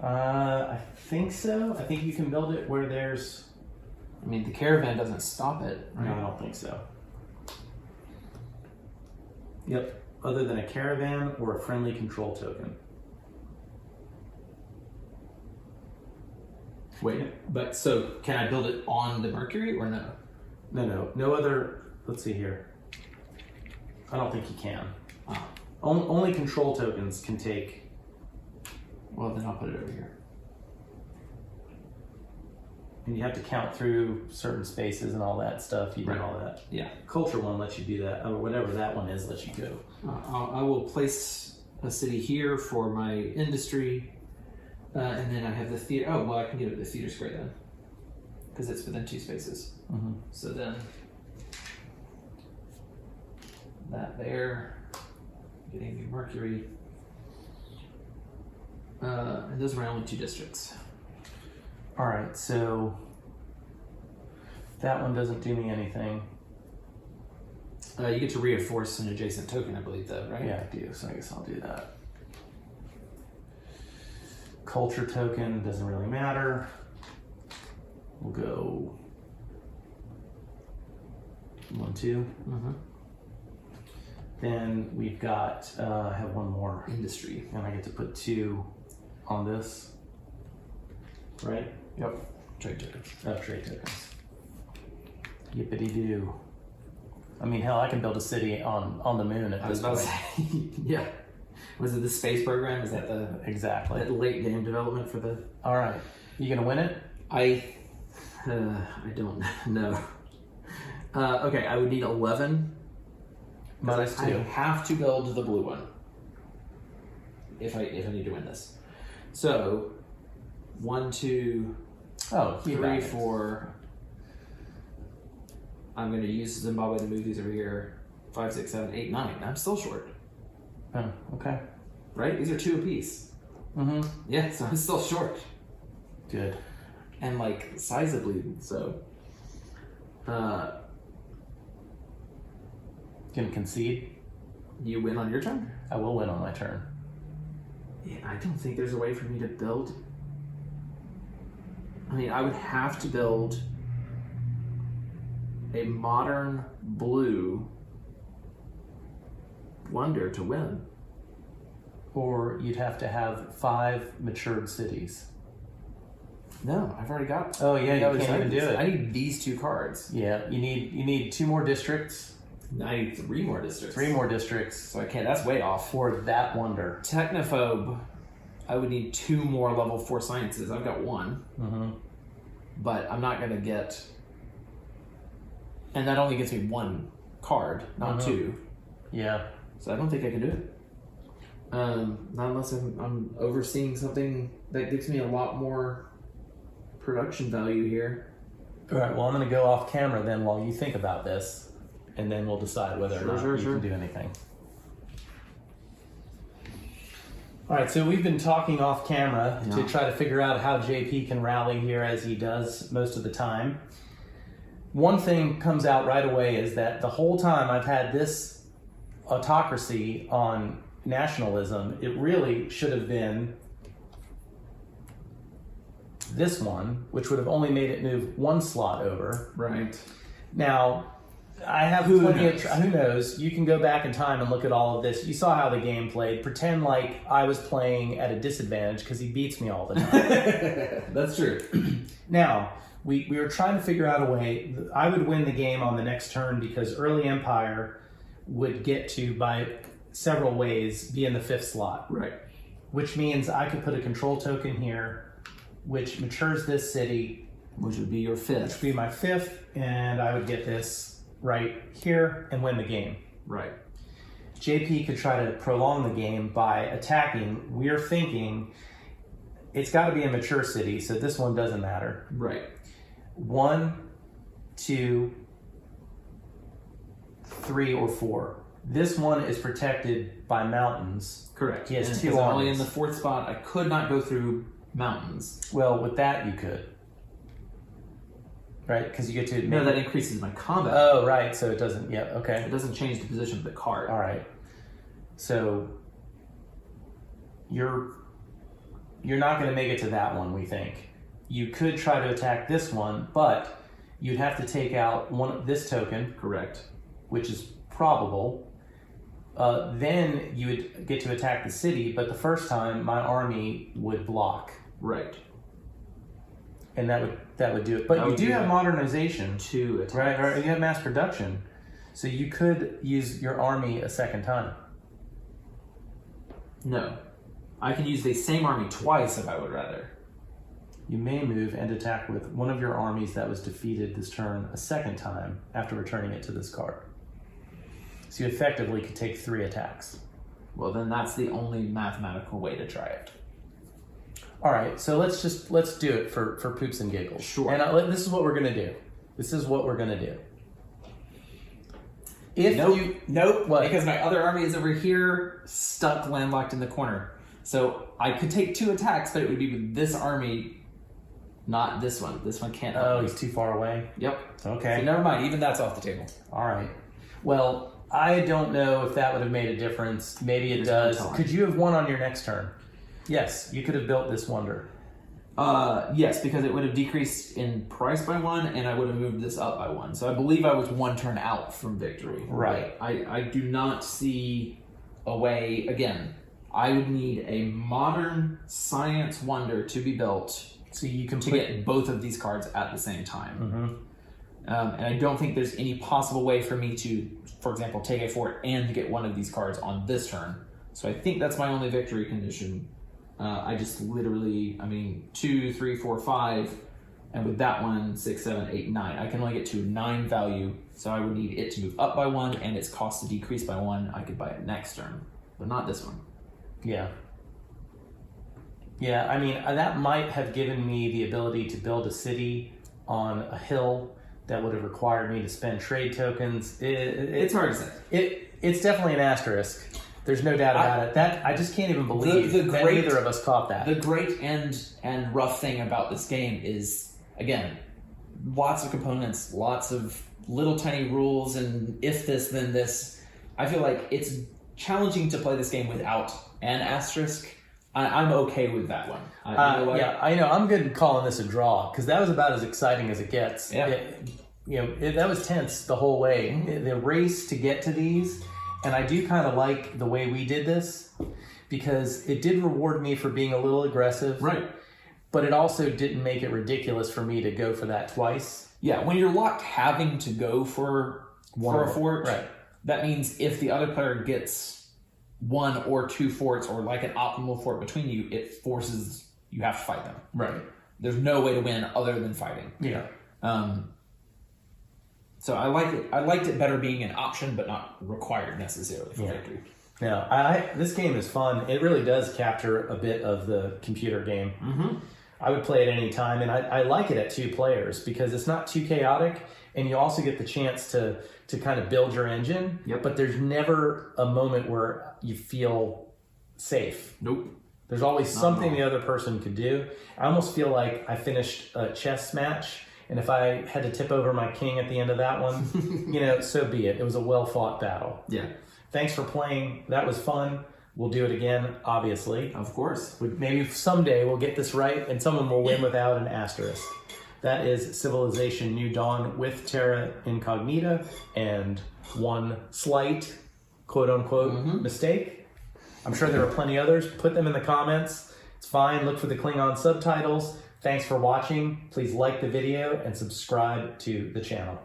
I think so. I think you can build it where there's... I mean, the caravan doesn't stop it, right? No, I don't think so. Yep, other than a caravan or a friendly control token. Wait, but so can I build it on the Mercury or no? No other... Let's see here. I don't think you can. Oh. Only control tokens can take... Well, then I'll put it over here. And you have to count through certain spaces and all that stuff. You do all that. Yeah. Culture one lets you do that, or whatever that one is lets you go. I will place a city here for my industry, and then I have the theater. Oh, well, I can give it the theater square then, because it's within 2 spaces. Mm-hmm. So then that there, getting the Mercury, and those are my only 2 districts. All right, so that one doesn't do me anything. You get to reinforce an adjacent token, I believe, though, right? Yeah, I do, so I guess I'll do that. Culture token doesn't really matter. We'll go 1, 2. Mm-hmm. Then we've got, I have one more. Industry. And I get to put 2 on this. Right? Yep. Trade tokens. Trade tokens. Yippity-doo. I mean, hell, I can build a city on the moon at this point. Yeah. Was it the space program? Is that the exactly that late game development for the? All right, you gonna win it? I don't know. Okay, I would need 11. Minus 2. I have to build the blue one if I need to win this. So 1, 2, 3, 4. I'm going to use Zimbabwe the movies over here. 5, 6, 7, 8, 9. I'm still short. Oh, okay. Right? These are 2 apiece. Mm-hmm. Yeah, so I'm still short. Good. And like sizably so. Gonna concede? You win on your turn? I will win on my turn. Yeah, I don't think there's a way for me to build. I mean, I would have to build a modern blue wonder to win. Or you'd have to have 5 matured cities. No, I've already got. Oh yeah, you can't even do it. I need these 2 cards. Yeah, you need 2 more districts. I need 3 more districts. 3 more districts. So I can't. That's way off. For that wonder. Technophobe. I would need 2 more level 4 sciences. I've got 1. Mm-hmm. But I'm not going to get... And that only gets me 1 card, not 2. Yeah. So I don't think I can do it. Not unless I'm overseeing something that gives me a lot more production value here. All right, well, I'm going to go off camera then while you think about this, and then we'll decide whether or not you can do anything. All right, so we've been talking off camera to try to figure out how JP can rally here as he does most of the time. One thing comes out right away is that the whole time I've had this autocracy on nationalism, it really should have been this one, which would have only made it move 1 slot over. Right. Now, I have plenty of... Who knows? You can go back in time and look at all of this. You saw how the game played. Pretend like I was playing at a disadvantage because he beats me all the time. That's true. Now, we were trying to figure out a way. I would win the game on the next turn because early Empire would get to, by several ways, be in the 5th slot. Right. Which means I could put a control token here, which matures this city. Which would be your 5th. Which would be my 5th, and I would get this right here and win the game. Right. JP could try to prolong the game by attacking. We're thinking it's got to be a mature city, so this one doesn't matter. Right. 1, 2, 3, or 4. This one is protected by mountains. Correct. He has and 2 I'm only armies. in the 4th spot. I could not go through mountains. Well, with that you could. Right? Because you get to... No, that increases my combat. Oh, right. So it doesn't... Yeah, okay. It doesn't change the position of the card. All right. So you're not going to make it to that one, we think. You could try to attack this one, but you'd have to take out this token. Correct. Which is probable. Then you would get to attack the city, but the first time my army would block. Right. And that would do it. But you do have modernization. 2 attacks. Right, or you have mass production. So you could use your army a second time. No. I can use the same army twice if I would rather. You may move and attack with one of your armies that was defeated this turn a second time after returning it to this card. So you effectively could take 3 attacks. Well, then that's the only mathematical way to try it. All right, so let's do it for poops and giggles. Sure. And this is what we're gonna do. This is what we're gonna do. Nope. What? Because my other army is over here, stuck, landlocked in the corner. So I could take 2 attacks, but it would be with this army, not this one. This one can't help Oh, me. he's too far away? Yep. Okay. So never mind. Even that's off the table. All right. Well, I don't know if that would have made a difference. Maybe it does. Could you have won on your next turn? Yes, you could have built this wonder. Yes, because it would have decreased in price by 1, and I would have moved this up by 1. So I believe I was 1 turn out from victory. Right. I do not see a way. Again, I would need a modern science wonder to be built so you can get both of these cards at the same time. Mm-hmm. And I don't think there's any possible way for me to, for example, take a fort and get one of these cards on this turn. So I think that's my only victory condition. I just literally, 2, 3, 4, 5, and with that one, 6, 7, 8, 9. I can only get to 9 value, so I would need it to move up by 1 and its cost to decrease by 1. I could buy it next turn, but not this one. Yeah. Yeah, that might have given me the ability to build a city on a hill that would have required me to spend trade tokens. It's hard to say. It's definitely an asterisk. There's no doubt about it. That I just can't even believe that neither of us caught that. The great and rough thing about this game is, again, lots of components, lots of little tiny rules, and if this, then this. I feel like it's challenging to play this game without an asterisk. I'm okay with that one. Yeah, I know. I'm good at calling this a draw because that was about as exciting as it gets. Yeah. That was tense the whole way. Mm-hmm. The race to get to these. And I do kind of like the way we did this because it did reward me for being a little aggressive. Right. But it also didn't make it ridiculous for me to go for that twice. Yeah, when you're locked having to go for a fort, right. That means if the other player gets 1 or 2 forts or like an optimal fort between you, it forces you have to fight them. Right. There's no way to win other than fighting. Yeah. So I like it. I liked it better being an option, but not required necessarily for victory. Yeah, this game is fun. It really does capture a bit of the computer game. Mm-hmm. I would play it any time, and I like it at 2 players because it's not too chaotic, and you also get the chance to kind of build your engine. Yep. But there's never a moment where you feel safe. Nope. There's always something the other person could do. I almost feel like I finished a chess match. And if I had to tip over my king at the end of that one, so be it. It was a well-fought battle. Yeah. Thanks for playing. That was fun. We'll do it again, obviously. Of course. Maybe someday we'll get this right and someone will win without an asterisk. That is Civilization New Dawn with Terra Incognita and one slight, quote unquote, mistake. I'm sure there are plenty others. Put them in the comments. It's fine. Look for the Klingon subtitles. Thanks for watching. Please like the video and subscribe to the channel.